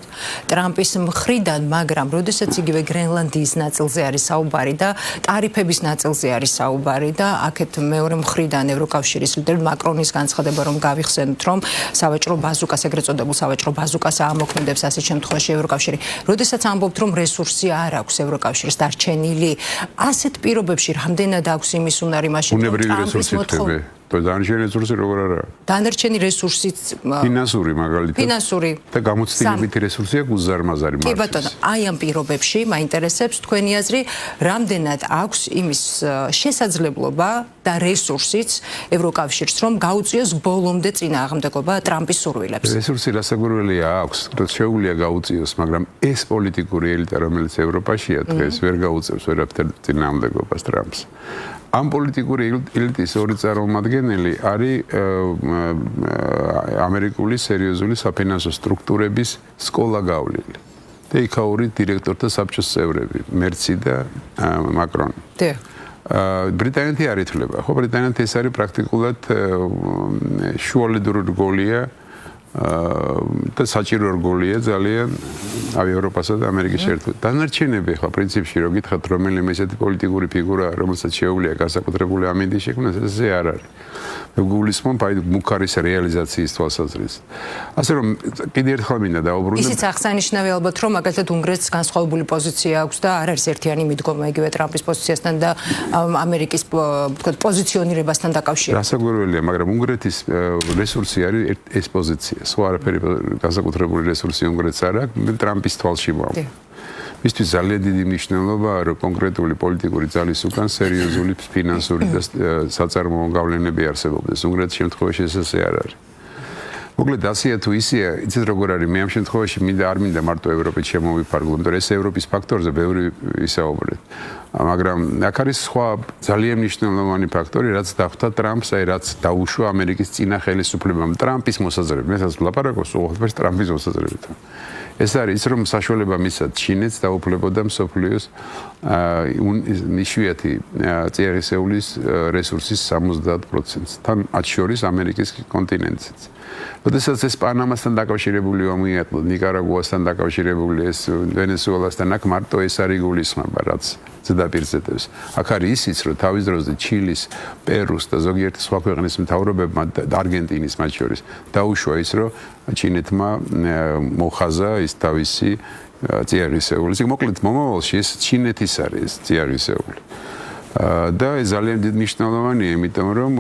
ტრამპის მხრიდან, მაგრამ როდესაც იგივე გრენლანდიის ნაწილზე არის საუბარი და ტარიფების ნაწილზე არის საუბარი და აქეთ მეორე მხრიდან ევროკავშირის ლიდერი მაკრონის განცხადება რომ გავიხსენოთ რომ სავაჭრო ბაზუკას ეგრეთ წოდებულ სავაჭრო ბაზუკას ამოქმედებს ასეთ შემთხვევაში ევროკავშირი. როდესაც ამბობთ რომ რესურსი არ აქვს ევროკავშირს დარჩენილი, ასეთ პირობებში რამდენად აქვს იმის უნარი მაშინ რომ ტრამპის მოთხოვნა დანარჩენი რესურსი როგორ არა? დანარჩენი რესურსიც ფინანსური მაგალითად. ფინანსური და გამოცდილებითი რესურსია გუზარმაზარი მართვის. კი ბატონო, აი ამ პირობებში მაინტერესებს თქვენი აზრი, რამდენად აქვს იმის შესაძლებლობა და რესურსიც ევროკავშირს რომ გაუწიოს ბოლომდე წინააღმდეგობა ტრამპის სურვილებს. რესურსი რასაკვირველია აქვს, შეუძლია გაუწიოს, მაგრამ ეს პოლიტიკური ელიტა, რომელიც ევროპაშია დღეს ვერ გაუწევს ვერაფერ წინააღმდეგობას ტრამპს. ამ პოლიტიკური ელიტის ორი წარმომადგენელი არის ამერიკული სერიოზული საფინანსო სტრუქტურების სკოლა გავლილი. და იქაური დირექტორთა საბჭოს წევრები, მერცი და მაკრონი. ბრიტანეთი არ ითვლება. ხო, ბრიტანეთი ეს არის პრაქტიკულად შუალედური რგოლია და საჭირო რგოლია ძალიან ავი ევროპასა და ამერიკის შეერთებულ. დანარჩენები ხო პრინციპში რო გითხრათ რომელიმე ესეთი პოლიტიკური ფიგურა რომელსაც შეუძლია განსაკუთრებული ამინდი შექმნას ესე არ არის. გულისხმობ აი მუქარის რეალიზაციის თვალსაზრისით. ასე რომ კიდე ერთხელ მინდა დაუბრუნდე. ისიც აღსანიშნავი ალბათ რომ მაგალითად უნგრეთს განსხვავებული პოზიცია აქვს და არ არის ერთიანი მიდგომა იგივე ტრამპის პოზიციასთან და ამერიკის ვთქვათ პოზიციონირებასთან დაკავშირებით. რასაკვირველია, მაგრამ უნგრეთის რესურსი არის ეს პოზიცია. სხვა არაფერი განსაკუთრებული რესურსი უნგრეთს არ აქვს, ტრამპის თვალში მოვა. მისთვის ძალიან დიდი მნიშვნელობაა, რომ კონკრეტული პოლიტიკური ძალის უკან სერიოზული ფინანსური და საწარმოო გავლენები არსებობდეს. უნგრეთის შემთხვევაში ესე არ არის. მოკლედ ასია თუ ისეა, იცით როგორ არის, მე ამ შემთხვევაში არ მინდა მარტო ევროპით შემოვიფარგლო, იმიტომ რომ ეს ევროპის ფაქტორზე ბევრი ვისაუბრეთ. მაგრამ აქ არის სხვა ძალიან მნიშვნელოვანი ფაქტორი, რაც დახვდა ტრამპს, აი რაც დაუშვა ამერიკის წინა ხელისუფლებამ ტრამპის მოსაზრებით. მე სადაც ვლაპარაკობ, უახლოეს ტრამპის მოსაზრებით. ეს არის ის, რომ საშუალება მისცა ჩინეთს დაუფლებოდა მსოფლიოს იშვიათი წიაღისეულის რესურსის 70%-ს, თან მათ შორის ამერიკის კონტინენტიც. როდესაც ეს პანამასთან დაკავშირებული ომი იყო, ნიკარაგუასთან დაკავშირებული ეს ვენესუელასთან, აქ მარტო ეს არ იგულისხმება, რაც ზედაპირზედებს. აქ არის ისიც, რომ თავის დროზე ჩილის, პერუს და ზოგიერთი სხვა ქვეყნის მთავრობებმა და არგენტინის მათ შორის დაუშვა ის, რომ ჩინეთმა მოხაზა ის თავისი წიაღისეული. მოკლედ მომავალში ეს ჩინეთის არის წიაღისეული. და ეს ძალიან დიდი მნიშვნელოვანია, იმიტომ რომ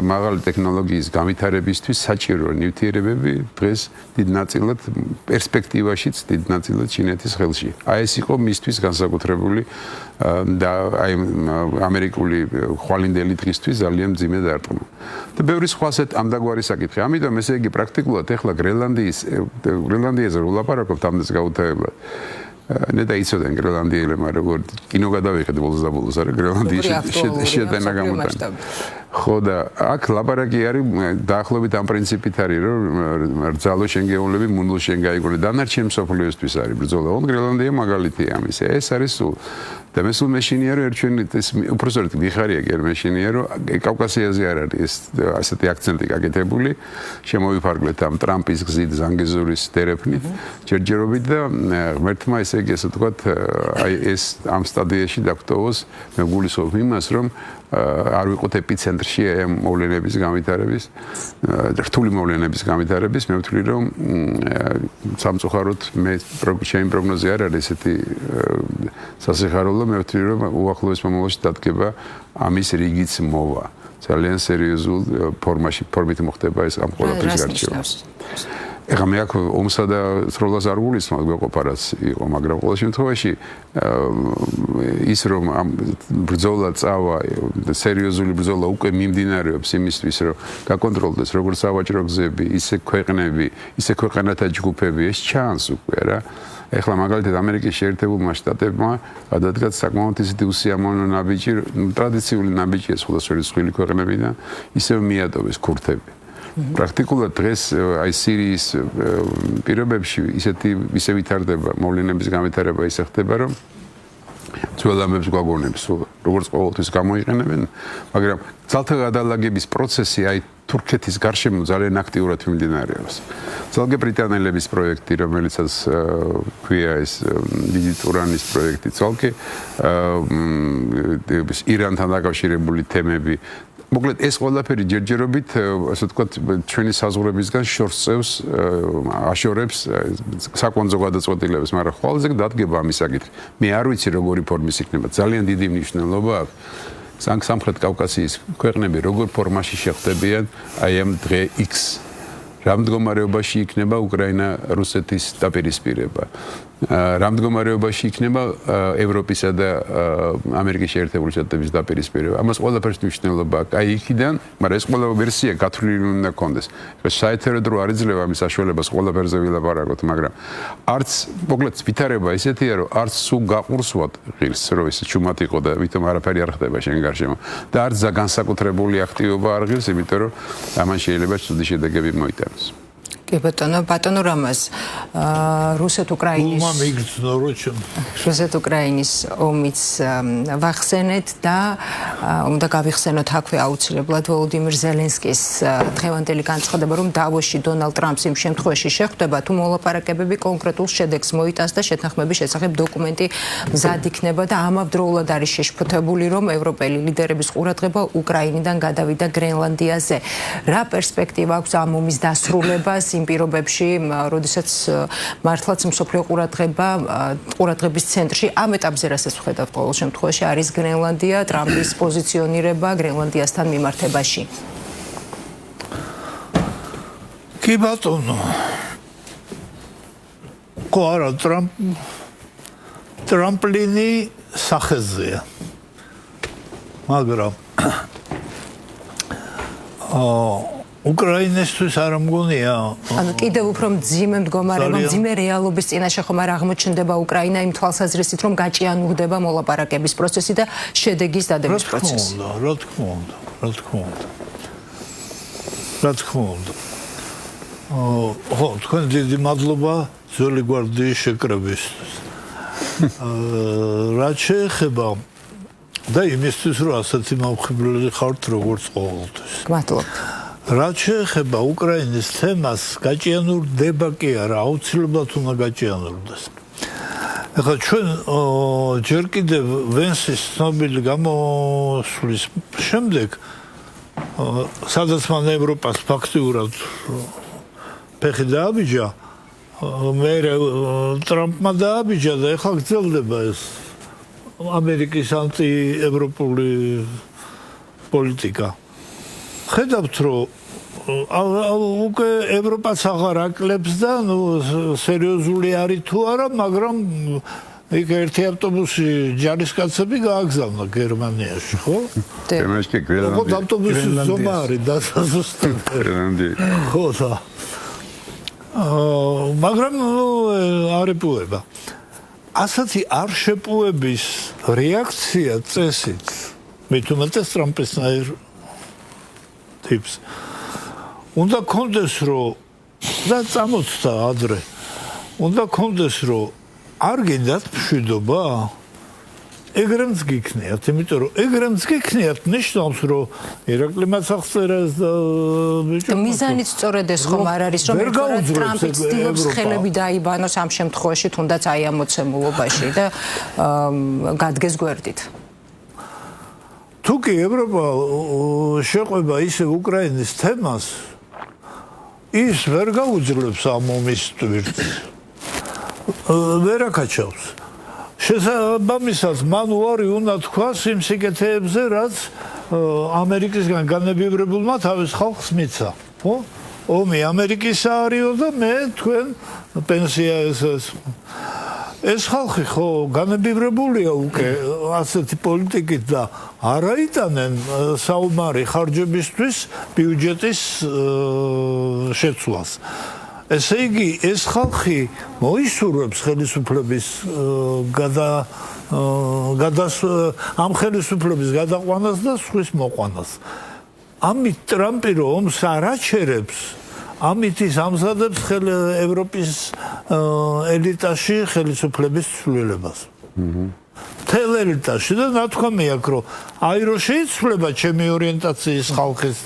მაღალი ტექნოლოგიის განვითარებისთვის საჭირო ნივთიერებები დღეს დიდ ნაწილად პერსპექტივაშიც დიდ ნაწილად ჩინეთის ხელში. აი ეს იყო მისთვის განსაკუთრებული და აი ამერიკული ხვალინდელი დღისთვის ძალიან მძიმე დარტყმა. და ბევრი სხვა ამდაგვარი საკითხი. ამიტომ ესე იგი პრაქტიკულად ეხლა გრენლანდიაზე რო ვლაპარაკობთ ამდენს გაუთავებლად. ნედა იცოდენ გრენლანდიელებმა როგორ კინო გადავიღეთ ბოლოს და ბოლოს არა გრენლანდიის შეტანა გამოტანა. ხო და აქ ლაპარაკი არის დაახლოებით ამ პრინციპით არის რომ რძალო შენგეულები მუნდულ შენ გაიგონე დანარჩენ მსოფლიოსთვის არის ბრძოლა. გრენლანდია მაგალითია ამისა. ეს არის სულ და მე სულ მეშინია რომ ერთჩვენით ეს უბრალოდ მიხარია კი არ მეშინია რომ კავკასიაზე არ არის ეს ასეთი აქცენტი გაკეთებული. შემოვიფარგლეთ ამ ტრამპის გზით ზანგეზურის დერეფნით ჯერჯერობით და ღმერთმა ესე იგი ასე ვთქვათ აი ეს ამ სტადიაში დაგტოვოს მე გულისხმობ იმას რომ არ ვიყოთ ეპიცენტრში ამ მოვლენების განვითარების რთული მოვლენების განვითარების მე ვთვლი რომ სამწუხაროდ მე ჩემი პროგნოზი არ არის ესეთი სასიხარულო მე ვთვლი რომ უახლოეს მომავალში დადგება ამის რიგიც მოვა ძალიან სერიოზულ ფორმით მოხდება ეს ამ ყველაფრის გარჩევა ეხლა მე აქ ომსა და სროლას არ გულისხმობ გვეყოფა რაც იყო მაგრამ ყოველ შემთხვევაში ის რომ ამ ბრძოლა წავა სერიოზული ბრძოლა უკვე მიმდინარეობს იმისთვის რომ გაკონტროლდეს როგორც სავაჭრო გზები ისე ქვეყნები ისე ქვეყანათა ჯგუფები ეს ჩანს უკვე რა ეხლა მაგალითად ამერიკის შეერთებულმა შტატებმა გადადგათ საკმაოდ ისეთი უსიამოვნო ნაბიჯი ტრადიციული ნაბიჯია სხვადასხვა სხვილი ქვეყნებიდან ისევ მიატოვეს ქურთები პრაქტიკულად დღეს აი სირიის პირობებში ისე ვითარდება მოვლენების განვითარება ისე ხდება რომ ძველამებს გვაგონებს როგორც ყოველთვის გამოიყენებენ მაგრამ ძალთა გადალაგების პროცესი აი თურქეთის გარშემო ძალიან აქტიურად მიმდინარეობს. ძალგე ბრიტანელების პროექტი, რომელიცაც ქვია ეს დიდი ტურანის პროექტი, ძალგე ირანთან დაკავშირებული თემები მოკლედ ეს ყველაფერი ჯერჯერობით ასე ვთქვათ ჩვენი საზღვრებისგან შორს წევს აშორებს საკონძო გადაწყვეტილებას მაგრამ ხვალზე დადგება ამის საკითხი მე არ ვიცი როგორი ფორმის იქნება ძალიან დიდი მნიშვნელობა აქვს სამხრეთ კავკასიის ქვეყნები როგორ ფორმაში შეხვდებიან აი ამ დღე X რა მდგომარეობაში იქნება უკრაინა რუსეთის დაპირისპირება რა მდგომარეობაში იქნება ევროპისა და ამერიკის შეერთებული შტატების დაპირისპირება ამას ყველაფერს მნიშვნელობა აქვს აი იქიდან მაგრამ ეს ყველა ვერსია გათვლილი უნდა კონდეს საერთოდ რო არ იძლევა ამის საშუალებას ყველაფერზე ვილაპარაკოთ მაგრამ არც მოკლედ ვითარება ისეთია რომ არც სულ გაყურსვათ ღირს რომ ეს ჩუმად იყო და ვითომ არაფერი არ ხდება შენ გარშემო და არც განსაკუთრებული აქტივობა არ ღირს იმიტომ რომ ამან შეიძლება ცუდი შედეგები მოიტანოს კი ბატონო რამაზ რუსეთ-უკრაინის ომის ვახსენეთ და უნდა გავიხსენოთ აქვე აუცილებლად ვოლოდიმირ ზელენსკის დღევანდელი განცხადება რომ დავოში დონალდ ტრამპს იმ შემთხვევაში შეხვდება თუ მოლაპარაკებები კონკრეტულ შედეგს მოიტანს და შეთანხმების შესახებ დოკუმენტი მზად იქნება და ამავდროულად არის შეშფოთებული რომ ევროპელი ლიდერების ყურადღება უკრაინიდან გადავიდა გრენლანდიაზე რა პერსპექტივა აქვს ამ ომის დასრულებას იმ პირობებში, როდესაც მართლაც მსოფლიო ყურადღების ცენტრში ამ ეტაპზე რასაც ვხედავთ ყოველ შემთხვევაში არის გრენლანდია, ტრამპის პოზიციონირება გრენლანდიასთან მიმართებაში. კი ბატონო. ხო არა ტრამპლინი სახეზეა. მაგრამ უკრაინისთვის არ მგონია ანუ კიდევ უფრო მძიმე მდგომარეობა, მძიმე რეალობის წინაშე ხომ არ აღმოჩნდება უკრაინა იმ თვალსაზრისით, რომ გაჭიანურდება მოლაპარაკების პროცესი და შედეგის დადების პროცესი. რა თქმა უნდა. ხო, თქვენ დიდი მადლობა ძველი გვარდიის შეკრებისთვის. რაც შეეხება და იმისთვის, რომ ასეთი მომხიბვლელი ხართ, როგორც ყოველთვის. მადლობა. რაც შეეხება უკრაინის თემას, გაჭიანურდება კი არა, აუცილებლად უნდა გაჭიანურდეს. ეხლა ჩვენ ჯერ კიდევ ვენსის ცნობილი გამოსვლის შემდეგ, სადაც მან ევროპას ფაქტიურად ფეხი დააბიჯა, მე ტრამპმა დააბიჯა და ეხლა გრძელდება ეს ამერიკის ანტიევროპული პოლიტიკა. ხედავთ, რომ უკვე ევროპაც აღარ აკლებს და სერიოზული არის თუ არა, მაგრამ იქ ერთი ავტობუსი ჯარისკაცები გააგზავნა გერმანიაში, ხო? თემაშკი გრენლანდი. ხო, ავტობუსის ზომა არის დასასუსტებელი. ხო და მაგრამ არ ეპუება. ასეთი არ შეპუების რეაქცია წესით მით უმეტეს ტრამპისნაირ ტიპს უნდა კონდეს რომ და წამოწდა ადრე უნდა კონდეს რომ არ გინდათ მშვიდობა ეგრემც გიქნიათ იმიტომ რომ ეგრემც გიქნიათ ნიშნავს რომ ირაკლი მაცახწერას და მიზანიც სწორედ ეს ხომ არ არის რომ ტრამპი ცდილობს ხელები დაიბანოს ამ შემთხვევაში თუნდაც აი ამ მოცემულობაში და გადგეს გვერდით თუ კი ევროპა შეყვება ისე უკრაინის თემას ის ვერ გაუძლებს ამ ომის ტვირთს ვერ აკაჩავს შესაბამისად მან უარი უნდა თქვას იმ სიკეთეებზე რაც ამერიკისგან განებივრებულმა თავის ხალხს მიცა ხო ომი ამერიკისა არისო და მე თქვენ პენსია ეს ხალხი ხო განებივრებულია უკვე ასეთი პოლიტიკით და არ აიტანენ საომარი ხარჯებისთვის ბიუჯეტის შეცვლას ესე იგი ეს ხალხი მოისურვებს ხელისუფლების ამ ხელისუფლების გადაყვანას და სხვის მოყვანას ამით ტრამპი რომ ომს არ აჩერებს ამით ის ამზადებს ევროპის ელიტაში ხელისუფლების ცვლილებას თელ ელიტაში და ნათქვამი აქვს რომ აი რომ შეიცვლება ჩემი ორიენტაციის ხალხის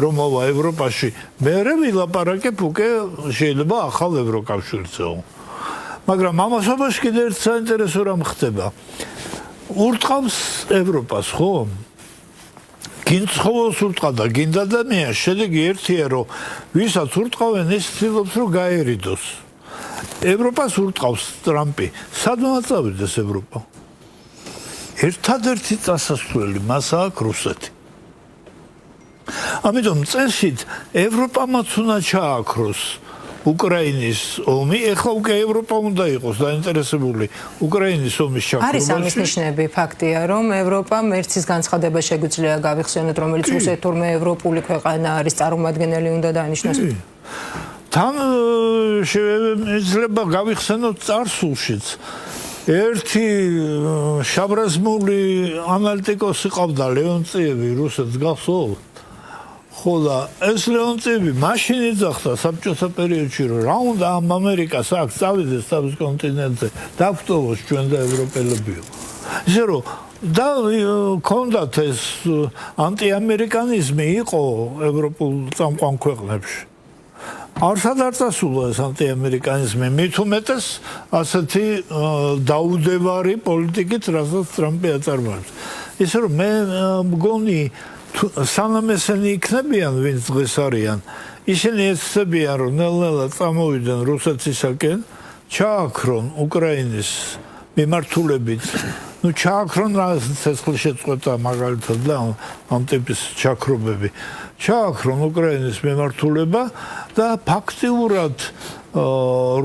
რომ მოვა ევროპაში მერე ვილაპარაკებ უკვე შეიძლება ახალ ევროკავშირზეო მაგრამ ამასობაში კიდევ ერთ საინტერესო რამ ხდება ურტყავს ევროპას ხო გინცხოვოს ურტყავდა გინდა ადამიანს შედეგი ერთია რომ ვისაც ურტყავენ ის ცდილობს რომ გაერიდოს ევროპას ურტყავს ტრამპი სადღაც წავიდეს ევროპა ერთადერთი წასასვლელი მას აქვს რუსეთი ამიტომ წესით ევროპამაც უნდა ჩააქროს უკრაინის ომი ეხლა უკვე ევროპა უნდა იყოს დაინტერესებული უკრაინის ომის ჩაქრობაში არის ამის ნიშნები ფაქტია რომ ევროპამ ერთის განცხადება შეგვიძლია გავიხსენოთ რომელიც რუსეთი თურმე ევროპული ქვეყანა არის წარმომადგენელი უნდა დანიშნოს თან შეიძლება გავიხსენოთ წარსულშიც ერთი შაბრაზმული ანალიტიკოსი ყავდა ლეონციევი რუსეთს გახსოვთ ხო და ეს ლეონციევი მაშინ იძახდა საბჭოთა პერიოდში რომ რა უნდა ამ ამერიკას აქ წავიდეს თავის კონტინენტზე დაგვტოვოს ჩვენ და ევროპელებიო ისე რომ და კონდათ ეს ანტიამერიკანიზმი იყო ევროპულ წამყვან ქვეყნებში არსად არ წასულა ეს ანტიამერიკანიზმი მით უმეტეს ასეთი დაუდევარი პოლიტიკით რასაც ტრამპი აწარმოებს ისე რომ მე მგონი სანამ ესენი იქნებიან ვინც დღეს არიან ისინი ეცდებიან რომ ნელ-ნელა წამოვიდნენ რუსეთისაკენ ჩააქრონ უკრაინის მიმართულებით ნუ ჩააქრონ ცეცხლი შეწყვეტა მაგალითად და ამ ტიპის ჩაქრობები. ჩააქრონ უკრაინის მემართულება და ფაქტიურად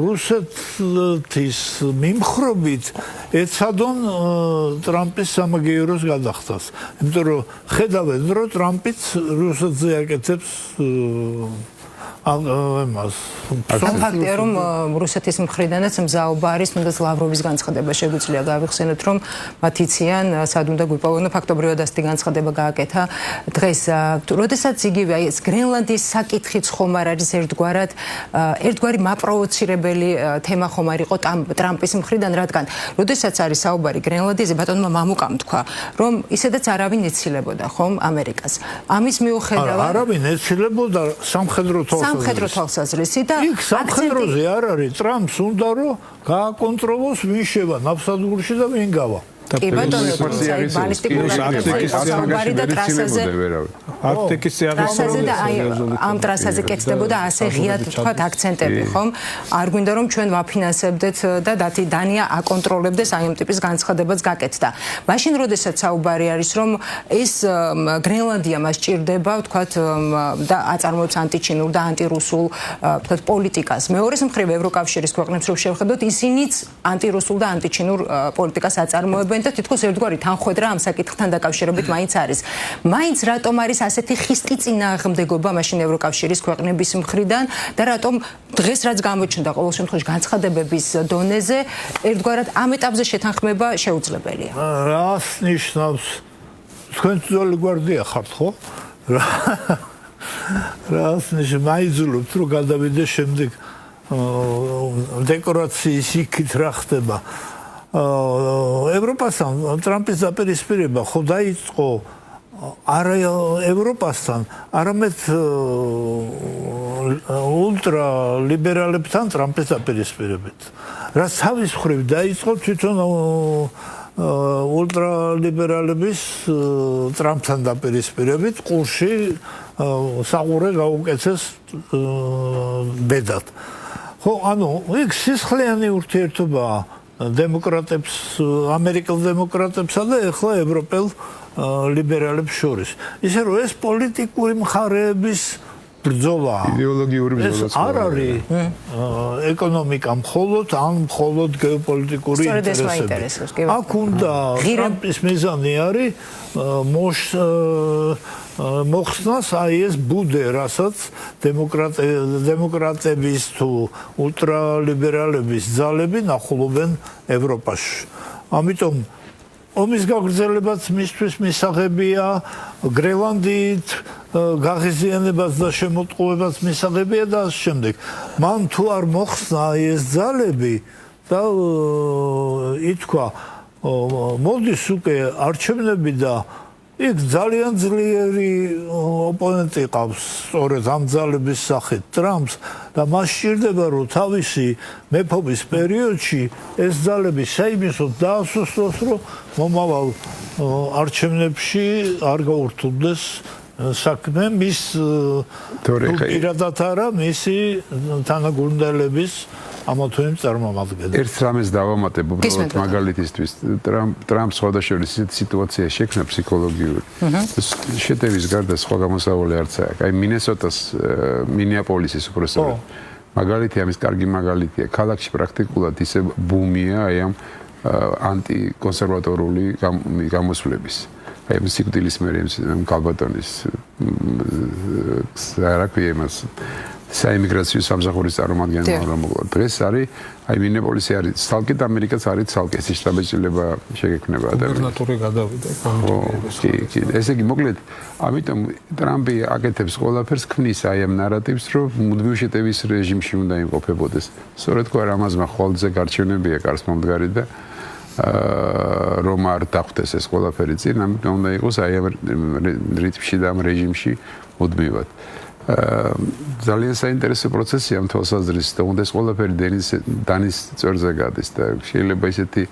რუსეთის მიმხრობით ეცადონ ტრამპის სამაგიეროს გადახდას. იმიტომ რომ ხედავენ რომ ტრამპიც რუსეთზე აკეთებს ამას. ფაქტია რომ რუსეთის მხრიდანაც მზაობა არის, თუნდაც ლავროვის განცხადება შეგვიძლია გავიხსენოთ, რომ მათ იციან სად უნდა გვიპოვონ, ფაქტობრივად ასეთი განცხადება გააკეთა დღეს. როდესაც იგივე აი ეს გრენლანდიის საკითხიც ხომ არ არის ერთგვარი მაპროვოცირებელი თემა ხომ არ იყო ტრამპის მხრიდან, რადგან როდესაც არის საუბარი გრენლანდიაზე, ბატონმა მამუკამ თქვა, რომ ისედაც არავინ ეცილებოდა ხომ ამერიკას. ამის მიუხედავად არავინ ეცილებოდა სამხედრო თვალსაზრისი და იქ სამხედროზე არ არის, ტრამპს უნდა რომ გააკონტროლოს ვინ შევა ნავსადგურში და ვინ გავა. კი ბატონო, ბალისტიკური საუბარი და ტრასაზე არქტიკის ტრასაზე და ამ ტრასაზე კეთდებოდა ასე ღიად თქვათ აქცენტები, ხომ? არ გვინდა რომ ჩვენ ვაფინანსებდეთ და დანია აკონტროლებდეს აი ამ ტიპის განცხადებაც გაკეთდა. მაშინ როდესაც საუბარი არის რომ ეს გრენლანდია მას ჭირდება, თქვათ და აწარმოებს ანტიჩინურ და ანტირუსულ თქვათ პოლიტიკას. მეორეს მხრივ ევროკავშირის ქვეყნებს რო შევხედოთ, ისინიც ანტირუსულ და ანტიჩინურ პოლიტიკას აწარმოებენ და თითქოს ერთგვარი თანხwebdriver ამ საკითხთან დაკავშირებით მაინც არის. მაინც რატომ არის ასეთი ხისტი წინააღმდეგობა მაშინ ევროკავშირის ქვეყნების მხრიდან და რატომ დღეს რაც გამოჩნდა ყოველ შემთხვევაში განცხადებების დონეზე ერთგვარად ამ ეტაპზე შეთანხმება შეუძლებელია. რას ნიშნავს? თქვენ ძველი გვარდია ხართ, ხო? რას ნიშნავს? მაიძულობთ რომ გადავიდე შემდეგ დეკორაციის იქით რა ხდება? ევროპასთან ტრამპის დაპირისპირება ხო დაიწყო არა ევროპასთან, არამედ ულტრა ლიბერალებთან ტრამპის დაპირისპირებით. რაც თავის მხრივ დაიწყო თვითონ ულტრა ლიბერალების ტრამპთან დაპირისპირებით ყურში საყურე გაუკეთეს ბედად. ხო, ანუ იქ სისხლიანი ურთიერთობაა დემოკრატებს, ამერიკელ დემოკრატებსა და ახლა ევროპელ ლიბერალებს შორის. ისე რომ ეს პოლიტიკური მხარეების ბრძოლა. იდეოლოგიური ბრძოლა. არ არის ეკონომიკა მხოლოდ, ან მხოლოდ გეოპოლიტიკური ინტერესები. აქ უნდა ტრამპის მიზანი არის მოხსნას აი ეს ბუდე, რასაც დემოკრატების თუ ულტრალიბერალების ძალები ნახულობენ ევროპაში. ამიტომ ომის გაგრძელებაც მისთვის მისაღებია, გრენლანდიით გაღიზიანებას და შემოტყუებას მისაღებია და ასე შემდეგ. მან თუ არ მოხსნა ეს ძალები და ითქვა მოდის უკვე არჩევნები და იქ ძალიან ძლიერი ოპონენტი ყავს სწორედ ამ ძალების სახით ტრამპს და მას სჭირდება რომ თავისი მეფობის პერიოდში ეს ძალები საიმისოდ დაასუსტოს რომ მომავალ არჩევნებში არ გაურთულდეს საქმე მის პირადად არა მისი თანაგუნდელების ამა თუ იმ წარმომადგენლებს. ერთ რამეს დავამატებ უბრალოდ მაგალითისთვის ტრამპს სხვადასხვა სიტუაცია შექმნა ფსიქოლოგიური. შეტევის გარდა სხვა გამოსავალი არც აქვს. აი მინესოტას მინეაპოლისის უბრალოდ მაგალითი ამის კარგი მაგალითია. ქალაქში პრაქტიკულად ისე ბუმია აი ამ ანტიკონსერვატორული გამოსვლების. აი ამ სიკვდილის მერე ამ კალბატონის რა ქვია იმას საიმიგრაციო სამსახურის წარმომადგენელი რომ მოგვა. დღეს არის აი მინეაპოლისი არის ცალკე და ამერიკაც არის ცალკე ეს შტაბ-ეჭილება შეგექმნება ადამიანს. გუბერნატორი გადავიდა კი, ესე იგი მოკლედ ამიტომ ტრამპი აკეთებს ყველაფერს ქმნის აი ამ ნარატივს რომ მუდმივ შეტევის რეჟიმში უნდა იმყოფებოდეს. სწორედ ხო ამაზმა ხოლმე გარჩევნებია კარს მომდგარი და რომ არ დახვდეს ეს ყველაფერი წინ, ამიტომ უნდა იყოს აი ამ რიტმში და ამ რეჟიმში მუდმივად. ძალიან საინტერესო პროცესია ამ თვალსაზრისით და უნდა ეს ყველაფერი დანის წვერზე გადის და შეიძლება ისეთი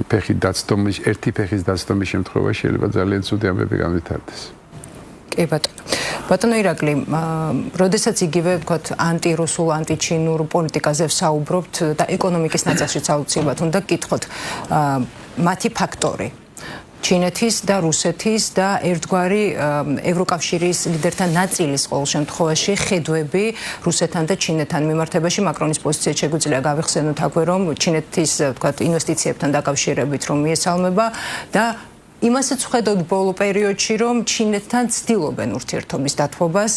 ფეხი დაცდომის, ერთი ფეხის დაცდომის შემთხვევაში შეიძლება ძალიან ცუდი ამბები განვითარდეს. კი ბატონო. ბატონო ირაკლი, როდესაც იგივე ვთქვათ ანტირუსულ, ანტიჩინურ პოლიტიკაზე ვსაუბრობთ და ეკონომიკის ნაწილშიც აუცილებლად უნდა გკითხოთ მათი ფაქტორი ჩინეთის და რუსეთის და ერთგვარი ევროკავშირის ლიდერთა ნაწილის ყოველ შემთხვევაში ხედვები რუსეთთან და ჩინეთთან მიმართებაში მაკრონის პოზიციით შეგვიძლია გავიხსენოთ აქვე რომ ჩინეთის ვთქვათ ინვესტიციებთან დაკავშირებით რომ მიესალმება და იმასაც ვხედავთ ბოლო პერიოდში რომ ჩინეთთან ცდილობენ ურთიერთობის დათბობას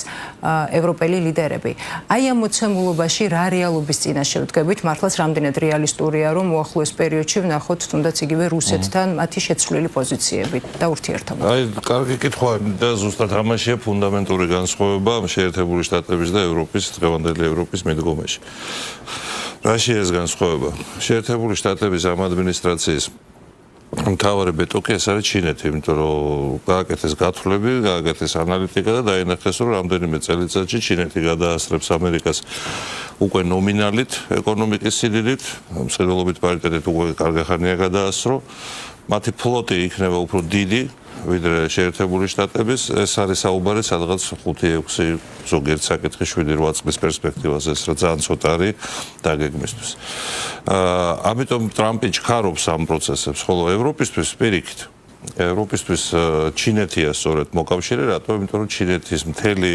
ევროპელი ლიდერები. აი ამ მოცემულობაში რა რეალობის წინაშე ვდგებით, მართლაც რამდენად რეალისტურია რომ უახლოეს პერიოდში ვნახოთ თუნდაც იგივე რუსეთთან მათი შეცვლილი პოზიციები და ურთიერთობა. აი, კარგი კითხვაა და ზუსტად ამაშია ფუნდამენტური განსხვავება შეერთებული შტატების და ევროპის დღევანდელი ევროპის მიდგომაში. რაშია ეს განსხვავება? შეერთებული შტატების ამ ადმინისტრაციის მთავარი ბეტოკი ეს არის ჩინეთი, იმიტომ რომ გააკეთეს გათვლები, გააკეთეს ანალიტიკა და დაინახეს რომ რამდენიმე წელიწადში ჩინეთი გადაასწრებს ამერიკას უკვე ნომინალით ეკონომიკის სიდიდით, მსხვილობით პარიტეტით უკვე კარგახანია გადაასწრო. მათი ფლოტი იქნება უფრო დიდი ვიდრე შეერთებული შტატების, ეს არის საუბარი სადღაც 5-6 ზოგიერთ საკითხი 7-8 წლის პერსპექტივაზე, ეს რა ძალიან ცოტა არის დაგეგმისთვის. ამიტომ ტრამპი ჩქარობს ამ პროცესებს, ხოლო ევროპისთვის პირიქით. ევროპისთვის ჩინეთია სწორედ მოკავშირე, რატომ? იმიტომ რომ ჩინეთის მთელი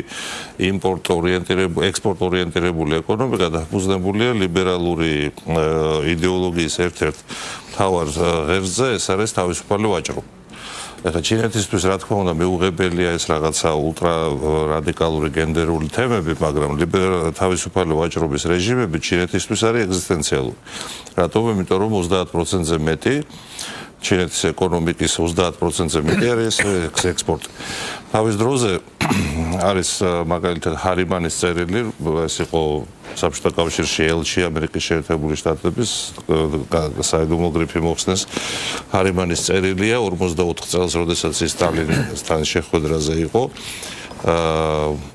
ექსპორტ ორიენტირებული ეკონომიკა დაფუძნებულია ლიბერალური იდეოლოგიის ერთ-ერთ მთავარ ღერძზე, ეს არის თავისუფალი ვაჭრობა. ეხლა ჩინეთისთვის რა თქმა უნდა მიუღებელია ეს რაღაცა ულტრა რადიკალური გენდერული თემები, მაგრამ თავისუფალი ვაჭრობის რეჟიმები ჩინეთისთვის არის ეგზისტენციალური. რატომ? იმიტომ რომ 30%-ზე მეტი ჩინეთის ეკონომიკის 30%-ზე მეტი არის ექსპორტი. თავის დროზე არის მაგალითად ჰარიმანის წერილი, ეს იყო საბჭოთა კავშირში ელჩი ამერიკის შეერთებული შტატების საიდუმლო გრიფი მოხსნეს. ჰარიმანის წერილია 44 წელს, როდესაც ის სტალინის შეხვედრაზე იყო.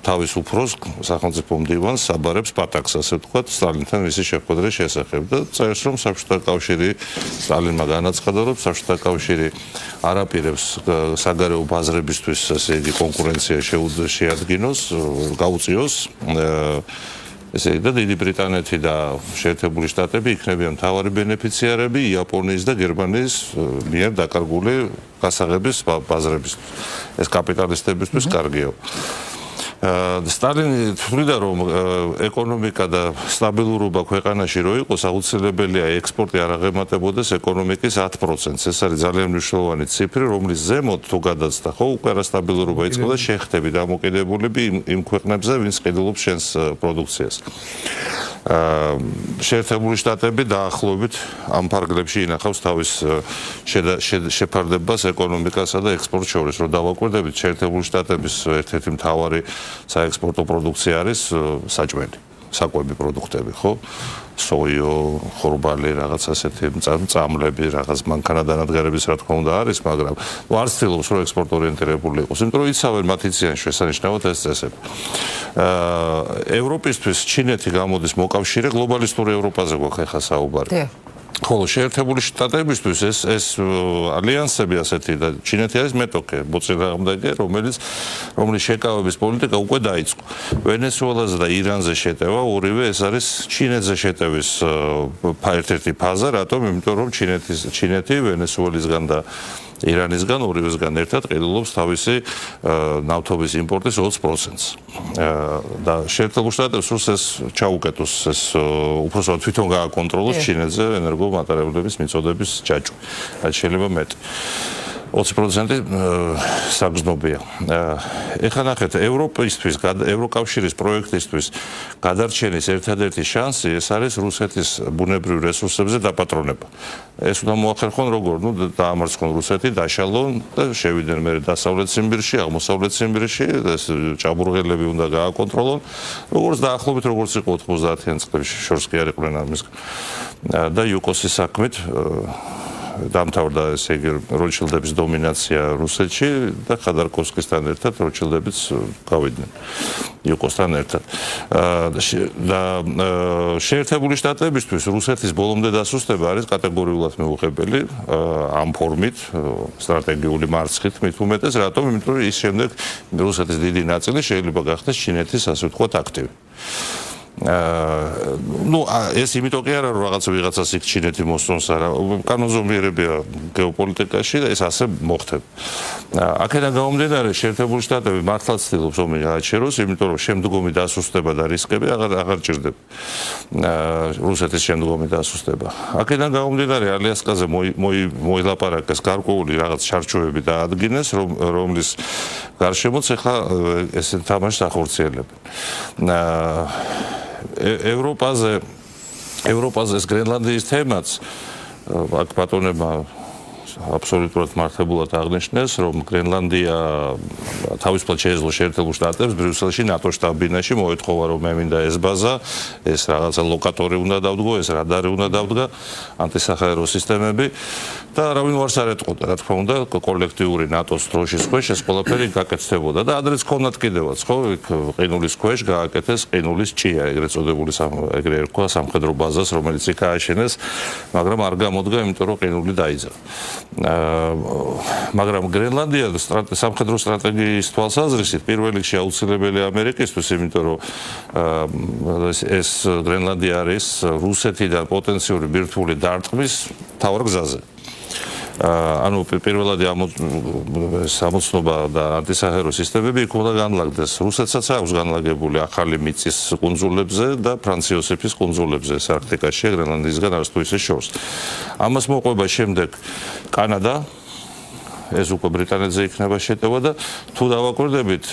თავის უფროს სახელმწიფო მდივანს საბარებს პატაკს, ასე ვთქვათ, სტალინთან მისი შეხვედრის შესახებ და წერს, რომ საბჭოთა კავშირი სტალინმა განაცხადა, რომ საბჭოთა კავშირი არაპირებს საგარეო ბაზრებისთვის, ასე იგი კონკურენცია შეადგინოს, გაუწიოს ესე იგი და დიდი ბრიტანეთი და შეერთებული შტატები იქნებიან მთავარი ბენეფიციარები იაპონიის და გერმანიის მიერ დაკარგული გასაღების ბაზრებისთვის. ეს კაპიტალისტებისთვის კარგია. სტალინი თვლიდა რომ ეკონომიკა და სტაბილურობა ქვეყანაში რო იყოს აუცილებელია ექსპორტი არ აღემატებოდეს ეკონომიკის 10%-ს. ეს არის ძალიან მნიშვნელოვანი ციფრი, რომლის ზემოთ თუ გადაცდა, ხო, უკვე რა სტაბილურობა იწყება და შეხტები დამოკიდებულები იმ ქვეყნებზე, ვინც ყიდულობს შენს პროდუქციას. შეერთებული შტატები დაახლოებით ამ ფარგლებში ინახავს თავის შეფარდებას ეკონომიკასა და ექსპორტს შორის. რომ დავაკვირდებით, შეერთებული შტატების ერთ-ერთი მთავარი საექსპორტო პროდუქცია არის საჭმელი, საკვები პროდუქტები, ხო? სოიო, ხორბალი, რაღაც ასეთი წამლები, რაღაც მანქანადანადგარების რა თქმა უნდა არის, მაგრამ არ ცდილობს რომ ექსპორტ ორიენტირებული იყოს, იმიტომ რომ იცავენ მათ იციან შესანიშნავად ეს წესები. ევროპისთვის ჩინეთი გამოდის მოკავშირე, გლობალისტური ევროპაზე გვაქვს ახლა საუბარი. ხოლო შეერთებული შტატებისთვის ეს ალიანსები ასეთი და ჩინეთი არის მეტოქე, მოწინააღმდეგე, რომლის შეკავების პოლიტიკა უკვე დაიწყო. ვენესუელაზე და ირანზე შეტევა ორივე ეს არის ჩინეთზე შეტევის ერთ-ერთი ფაზა, რატომ? იმიტომ რომ ჩინეთი ვენესუელისგან და ირანისგან ორივესგან ერთად ყიდულობს თავისი ნავთობის იმპორტის 20%-ს. და შეერთებულ შტატებს რუსს ეს ჩაუკეტოს, ეს უпроსტად თვითონ გააკონტროლოს ჩინეთზე ენერგომატერიალების მიწოდების ჯაჭვი. რაც შეიძლება მეტი. 20% საგრძნობია. ეხლა ნახეთ, ევროპისთვის, ევროკავშირის პროექტისთვის გადარჩენის ერთადერთი შანსი ეს არის რუსეთის ბუნებრივ რესურსებზე დაპატრონება. ეს უნდა მოახერხონ როგორ? დაამარცხონ რუსეთი, დაშალონ და შევიდნენ მე დასავლეთ ციმბირში, აღმოსავლეთ ციმბირში, ეს ჭაბურღელები უნდა გააკონტროლონ. როგორც დაახლოებით როგორც იყო 90-იან წლებში, შორს კი არ იყვნენ ამისგან. და იუკოსის საქმით დამთავრდა ესე იგი როჩილდების დომინაცია რუსეთში და ხადარკოვსკისთან ერთად როჩილდებიც გავიდნენ იუკოსთან ერთად. და შეერთებული შტატებისთვის რუსეთის ბოლომდე დასუსტება არის კატეგორიულად მიუღებელი ამ ფორმით, სტრატეგიული მარცხით მით უმეტეს, რატომ? იმიტომ რომ ის შემდეგ რუსეთის დიდი ნაწილი შეიძლება გახდეს ჩინეთის, ასე ვთქვათ, აქტივი. ну ეს იმიტომ კი არა რომ ვიღაცას იქ ჩინეთი მოსწონს არა კანონზომიერებია გეოპოლიტიკაში და ეს ასე მოხდება აქედან გამომდინარე შეერთებული შტატები მართლაც ცდილობს ომი გააჩეროს იმიტომ რომ შემდგომი დასუსტება და რისკები აღარ ჭირდება რუსეთის შემდგომი დასუსტება აქედან გამომდინარე ალიასკაზე მოილაპარაკეს გარკვეული რაღაც ჩარჩოები და ადგინეს რომლის გარშემოც ახლა ეს თამაშს ახორციელებენ ევროპაზე ეს გრენლანდიის თემაც აქ ბატონებმა აბსოლუტურად მართებულად აღნიშნეს, რომ გრენლანდია თავისუფლად შეეძლო შეერთებულ შტატებს ბრიუსელში ნატო შტაბ-ბინაში მოეთხოვა რომ მე მინდა ეს ბაზა, ეს რაღაცა ლოკატორი უნდა დავდგო, ეს რადარი უნდა დავდგა, ანტისახაერო სისტემები და არავინ უარს არ ეტყოდა, რა თქმა უნდა, კოლექტიური ნატოს დროშის ქვეშ ეს ყველაფერი გაკეთდებოდა და ადრეც ქონდათ კიდევაც, ხო, ყინულის ქვეშ გააკეთეს ყინულის ჭია, ეგრეთ წოდებული ეგრე ერქვა სამხედრო ბაზას, რომელიც იქ ააშენეს, მაგრამ არ გამოდგა, იმიტომ რომ ყინული დაიძრა. მაგრამ გრენლანდია სამხედრო სტრატეგიის თვალსაზრისით პირველ რიგში აუცილებელია ამერიკისთვის, იმიტომ რომ ეს გრენლანდია არის რუსეთიდან პოტენციური ბირთვული დარტყმის მთავარ გზაზე. ანუ პირველად სამოცნობა და ანტისახაერო სისტემები იქ უნდა განლაგდეს. რუსეთსაც აქვს განლაგებული ახალი მიწის კუნძულებზე და ფრანც იოსეფის კუნძულებზე არქტიკაში, გრენლანდიისგან არც თუ ისე შორს. ამას მოყვება შემდეგ კანადა, ეს უკვე ბრიტანეთზე იქნება შეტევა და თუ დავაკვირდებით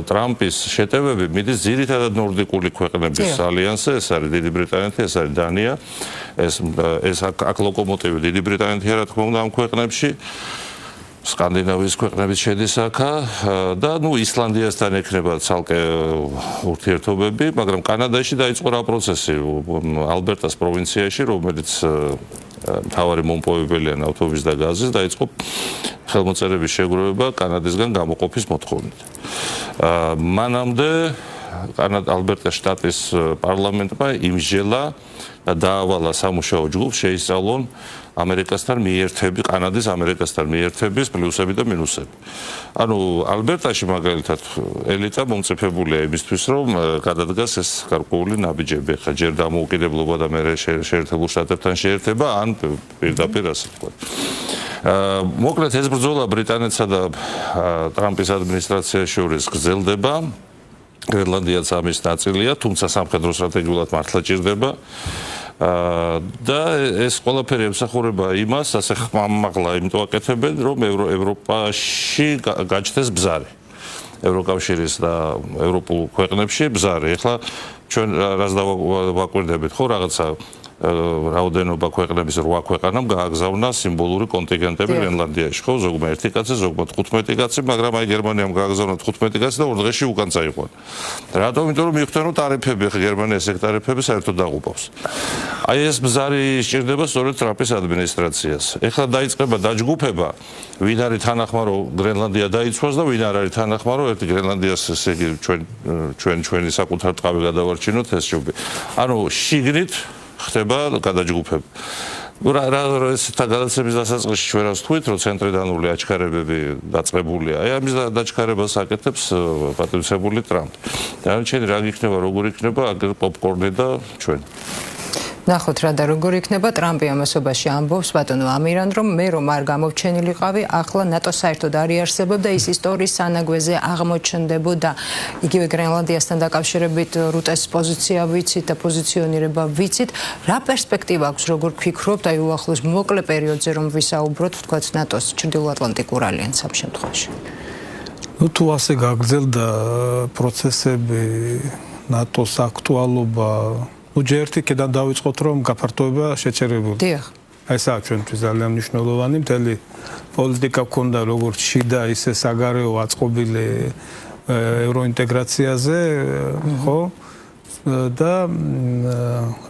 ტრამპის შეტევები მიდის ძირითადად ნორდიკული ქვეყნების ალიანსზე, ეს არის დიდი ბრიტანეთი, ეს არის დანია, ეს აქ ლოკომოტივი დიდი ბრიტანეთია, რა თქმა უნდა, ამ ქვეყნებში. სკანდინავიის ქვეყნებით შედის აქა და ნუ ისლანდიასთან ექნება ცალკე ურთიერთობები, მაგრამ კანადაში დაიწყო რა პროცესი ალბერტას პროვინციაში, რომელიც მთავარი მომპოვებელია ნავთობის და გაზის, დაიწყო ხელმოწერების შეგროვება კანადისგან გამოყოფის მოთხოვნით. მანამდე ალბერტას შტატის პარლამენტმა იმსჯელა და დაავალა სამუშაო ჯგუფს შეისწავლონ ამერიკასთან მიერთები, კანადის ამერიკასთან მიერთების პლუსები და მინუსები. ანუ ალბერტაში მაგალითად ელიტა მომწიფებულია იმისთვის, რომ გადადგას ეს გარკვეული ნაბიჯები, ხა ჯერ დამოუკიდებლობა და მერე შეერთებულ შტატებთან შეერთება, ან პირდაპირ ასე ვთქვათ. მოკლედ ეს ბრძოლა ბრიტანეთსა და ტრამპის ადმინისტრაციას შორის გრძელდება. გრენლანდიაც ამის ნაწილია, თუმცა სამხედრო სტრატეგიულად მართლა ჭირდება. და ეს ყველაფერი ემსახურება იმას, ასე ხმამაღლა იმიტომ აკეთებენ, რომ ევროპაში გაჩნდეს ბზარი. ევროკავშირის და ევროპულ ქვეყნებში ბზარი. ეხლა ჩვენ რას დავაკვირდებით, ხო, რაღაცა რაოდენობა ქვეყნების 8 ქვეყანამ გააგზავნა სიმბოლური კონტინგენტები გრენლანდიაში, ხო, ზოგმა 1 კაცი, ზოგმა 15 კაცი, მაგრამ აი გერმანიამ გააგზავნა 15 კაცი და 2 დღეში უკან წაიყვანა. რატომ? იმიტომ რომ მიხვდნენ რომ ტარიფები, ხა გერმანიას ეგ ტარიფები საერთოდ დაღუპავს. აი ეს ბზარი სჭირდება სწორედ ტრამპის ადმინისტრაციას. ეხლა დაიწყება დაჯგუფება, ვინ არის თანახმარო გრენლანდია დაიცვას და ვინ არ არის თანახმარო, ერთი გრენლანდიას ესე იგი ჩვენი საკუთარ ტყავი გადავარჩინოთ ეს ჯობი. ანუ შიგნით ხდება გადაჯგუფება. ეს გადაცემის დასაწყისში ჩვენ რას თქვით, რომ ცენტრიდანული აჩქარებები დაწყებულია. აი ამის დაჩქარებას აკეთებს პატივისცემული ტრამპი. დანარჩენი რა იქნება, როგორ იქნება, აგერ პოპკორნი და ჩვენ. ნახოთ რა და როგორ იქნება. ტრამპი ამასობაში ამბობს ბატონო ამირან, რომ მე რომ არ გამოვჩენილიყავი, ახლა ნატო საერთოდ არ იარსებობდა, ის ისტორიის სანაგვეზე აღმოჩნდებოდა. იგივე გრენლანდიასთან დაკავშირებით რუტეს პოზიცია ვიცით და პოზიციონირება ვიცით. რა პერსპექტივა აქვს, როგორ გფიქრობთ, აი უახლოს მოკლე პერიოდზე რომ ვისაუბროთ, ვთქვათ ნატოს ჩრდილოატლანტიკურ ალიანსს ამ შემთხვევაში. ნუ თუ ასე გაგრძელდა პროცესები, ნატოს აქტუალობა ჯერ ერთი კედან დავიწყოთ, რომ გაფართოება შეჩერებული. დიახ. აი ესაა ჩვენთვის ძალიან მნიშვნელოვანი, მთელი პოლიტიკა გქონდა როგორც შიდა, ისე საგარეო აწყობილი ევროინტეგრაციაზე, ხო? და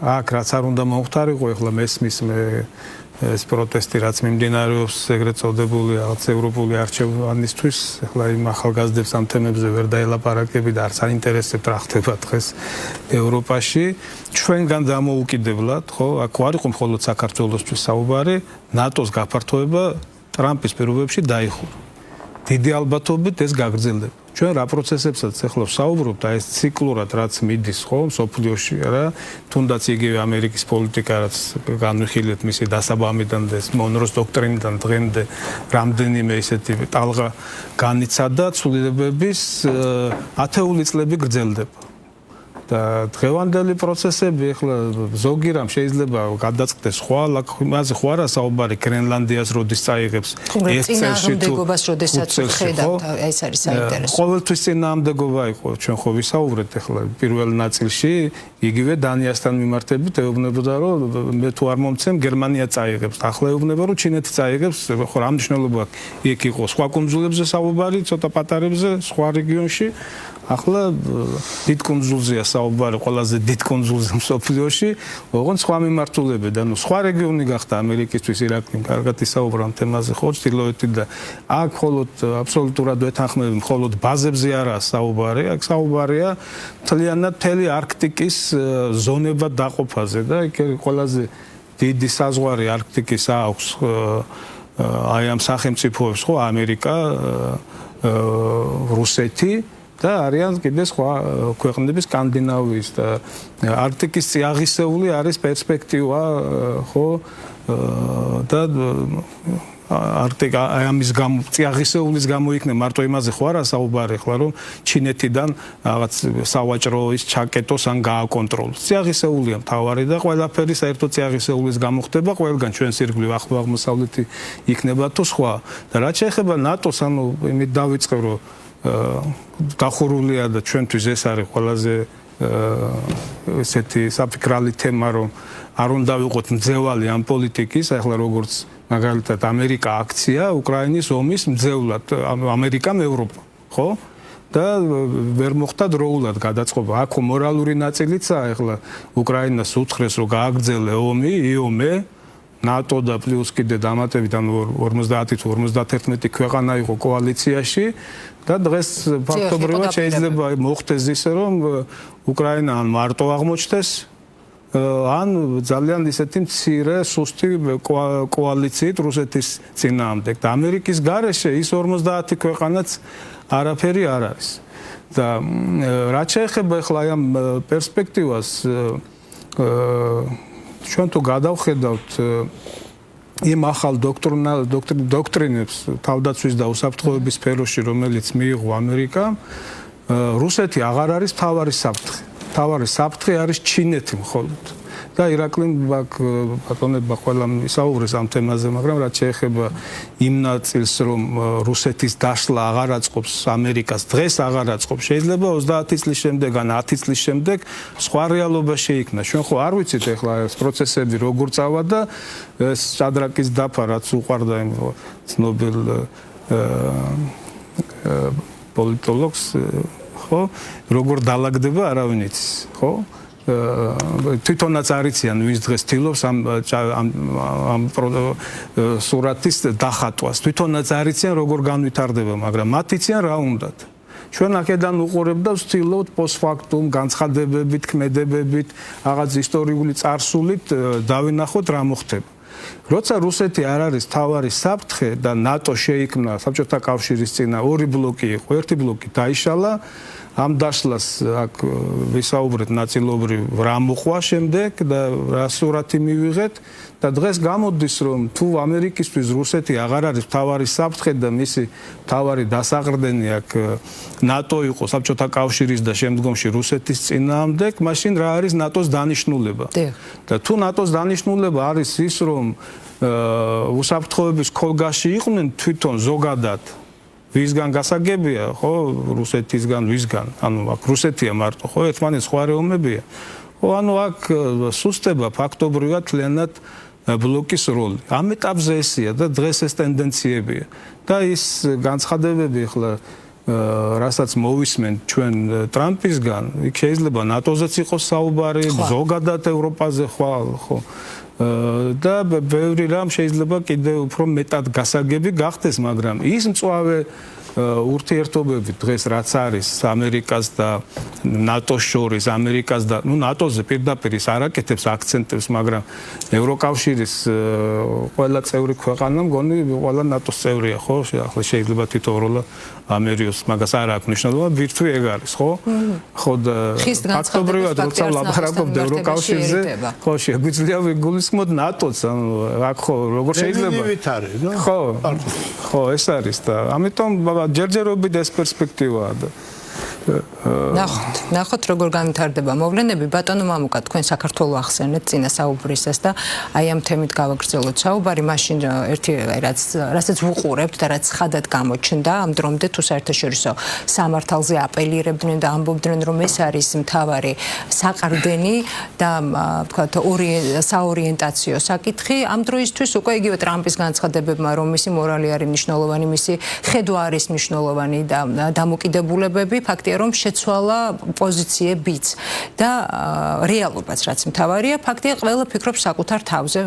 აქ რაც არ უნდა მომხდარიყო, ეხლა მესმის ეს პროტესტი რაც მიმდინარეობს ეგრეთ წოდებული რაღაც ევროპული არჩევანისთვის, ეხლა იმ ახალგაზრდებს ამ თემებზე ვერ დაელაპარაკები და არც აინტერესებთ რა ხდება დღეს ევროპაში. ჩვენგან დამოუკიდებლად, ხო, აქ არ იყო მხოლოდ საქართველოსთვის საუბარი, ნატოს გაფართოება ტრამპის პირობებში დაიხურა. დიდი ალბათობით ეს გაგრძელდება. ჩვენ რა პროცესებსაც ახლა ვსაუბრობთ, აი ეს ციკლურად რაც მიდის ხო, სოფლიოში რა, თუნდაც იგივე ამერიკის პოლიტიკა რაც განვიხილეთ მისი დასაბამიდან და მონროს დოქტრინიდან დღემდე რამდენიმე ისეთი ტალღა განიცადა ცვლილებების ათეული წლები გრძელდება. და დღევანდელი პროცესები ახლა ზოგი რამ შეიძლება გადაწყდეს ხვალ, იმაზე ხო არა საუბარი გრენლანდიას როდის წაიღებს ეს წინააღმდეგობას როდესაც ხედავთ, ეს არის საინტერესო. ყოველთვის წინააღმდეგობა იყო, ჩვენ ხო ვისაუბრეთ ახლა პირველ ნაწილში, იგივე დანიასთან მიმართებით ეუბნებოდა რომ მე თუ არ მომცემ გერმანია წაიღებს, ახლა ეუბნება რომ ჩინეთი წაიღებს, ხო რა მნიშვნელობა იქ იყო სხვა კუნძულებზე საუბარი, ცოტა პატარებზე, სხვა რეგიონში ახლა დიდ კუნძულზეა საუბარი, ყველაზე დიდ კუნძულზე მსოფლიოში, ოღონდ სხვა მიმართულებით, ანუ სხვა რეგიონი გახდა ამერიკისთვის ირაკლი, კარგად ისაუბრა ამ თემაზე, ხო, ჩრდილოეთი და აქ მხოლოდ აბსოლუტურად ვეთანხმები, მხოლოდ ბაზებზე არაა საუბარი, აქ საუბარია მთლიანად მთელი არქტიკის ზონებად დაყოფაზე და იქ ყველაზე დიდი საზღვარი არქტიკის აქვს აი ამ სახელმწიფოებს, ხო, ამერიკა, რუსეთი და არიან კიდე სხვა ქვეყნების სკანდინავიის და არქტიკის წიაღისეული არის პერსპექტივა ხო და არქტიკა ამის წიაღისეულის გამო იქნება მარტო იმაზე ხო არა საუბარი ახლა რომ ჩინეთიდან რაღაც სავაჭროის ჩაკეტოს ან გააკონტროლოს წიაღისეულია მთავარი და ყველაფერი საერთოდ წიაღისეულის გამო ხდება ყველგან ჩვენს ირგვლივ აღმოსავლეთი იქნება თუ სხვა და რაც შეეხება ნატოს ანუ იმით დავიწყე რომ დახურულია და ჩვენთვის ეს არის ყველაზე ესეთი საფიქრალი თემა რომ არ უნდა ვიყოთ მძევალი ამ პოლიტიკის ახლა როგორც მაგალითად ამერიკა აქცია უკრაინის ომის მძევლად ამერიკამ ევროპა ხო და ვერ მოხდა დროულად გადაწყობა აქ მორალური ნაწილიცაა ახლა უკრაინას უთხრეს რომ გააგრძელე ომი იომე ნატო და პლუს კიდე დამატებით ანუ 50 თუ 51 ქვეყანა იყო კოალიციაში და დღეს ფაქტობრივად შეიძლება მოხდეს ისე რომ უკრაინა ან მარტო აღმოჩნდეს ან ძალიან ისეთი მცირე სუსტი კოალიციით რუსეთის წინააღმდეგ და ამერიკის გარეშე ის 50 ქვეყანაც არაფერი არ არის და რაც შეეხება ახლა ამ პერსპექტივას ჩვენ თუ გადავხედავთ იმ ახალ დოქტრინებს თავდაცვის და უსაფრთხოების სფეროში რომელიც მიიღო ამერიკამ რუსეთი აღარ არის თავარი საფრთხე თავარი საფრთხე არის ჩინეთი მხოლოდ და ირაკლიმ ბატონებმა ყველამ ისაუბრეს ამ თემაზე მაგრამ რაც შეეხება იმ ნაწილს რომ რუსეთის დაშლა აღარ აწყობს ამერიკას დღეს აღარ აწყობს შეიძლება 30 წლის შემდეგ ან 10 წლის შემდეგ სხვა რეალობა შეიქმნა ჩვენ ხო არ ვიცით ახლა ეს პროცესები როგორ წავა და ჭადრაკის დაფა რაც უყვარდა იმ ცნობილ პოლიტოლოგს ხო როგორ დაალაგდება არავინ იცის ხო თვითონაც არიციან ვის დღეს თილობს ამ სურათის დახატვას თვითონაც არიციან როგორ განვითარდება მაგრამ მათ იციან რა უნდათ ჩვენ აქედან უყურებთ და ვცდილობთ პოსტფაქტუმ განცხადებებით ქმედებებით რაღაც ისტორიული წარსულით დავინახოთ რა მოხდება როცა რუსეთი არ არის თავარი საფრთხე და ნატო შეიქმნა საბჭოთა კავშირის წინა ორი ბლოკი იყო ერთი ბლოკი დაიშალა ამ დაშლას აქ ვისაუბრეთ ნაწილობრივ რა მოყვა შემდეგ და რა სურათი მივიღეთ და დღეს გამოდის რომ თუ ამერიკისთვის რუსეთი აღარ არის თავარი საფრთხე და მისი თავარი დასაყრდენი აქ ნატო იყო საბჭოთა კავშირის და შემდგომში რუსეთის წინააღმდეგ მაშინ რა არის ნატოს დანიშნულება და თუ ნატოს დანიშნულება არის ის რომ უსაფრთხოების ქოლგაში იყვნენ თვითონ ზოგადად ვისგან გასაგებია ხო რუსეთისგან ვისგან ანუ აქ რუსეთია მარტო ხო ერთმანეთს სხვა რეომებია ხო ანუ აქ სუსტება ფაქტობრივად თლიანად ბლოკის როლი ამ ეტაპზე ესია და დღეს ეს ტენდენციებია და ის განცხადებები ახლა რასაც მოვისმენთ ჩვენ ტრამპისგან იქ შეიძლება ნატოზეც იყოს საუბარი ზოგადად ევროპაზე ხვალ ხო და ბევრი რამ შეიძლება კიდევ უფრო მეტად გასაგები გახდეს მაგრამ ის მწვავე ურთიერთობები დღეს რაც არის ამერიკას და ნატოს შორის, ამერიკას და ნატოზე პირდაპირ ის არაკეთებს აქცენტებს, მაგრამ ევროკავშირის ყველა წევრი ქვეყანა მგონი ყველა ნატოს წევრია, ხო? ახლა შეიძლება თითოეულად ამერიოს მაგას არ აქვს მნიშვნელობა, ბირთვი ეგ არის, ხო? ხო და ფაქტობრივად როცა ვლაპარაკობთ ევროკავშირზე, ხო, შეგვიძლია ვიგულისხმოთ ნატოს, აქ ხო როგორ შეიძლება? ხო, ეს არის და ამიტომ ჯერჯერობით ეს პერსპექტივაა და ნახოთ როგორ განვითარდება მოვლენები. ბატონო მამუკა, თქვენ საქართველოს ახსენეთ წინა საუბრისას და აი ამ თემით გავაგრძელოთ საუბარი. მაშინ ერთი რასაც ვუყურებთ და რაც ხადად გამოჩნდა ამ დრომდე თუ საერთაშორისო სამართალზე აპელირებდნენ და ამბობდნენ რომ ეს არის მთავარი საყრდენი და ვთქვათ საორიენტაციო საკითხი. ამ დროისთვის უკვე იგივე ტრამპის განცხადებებმა რომ მისი მორალი არის მნიშვნელოვანი, მისი ხედვა არის მნიშვნელოვანი და დამოკიდებულებები ფაქტია რომ შეცვალა პოზიციებიც და რეალობაც რაც მთავარია ფაქტია ყველა ფიქრობს საკუთარ თავზე,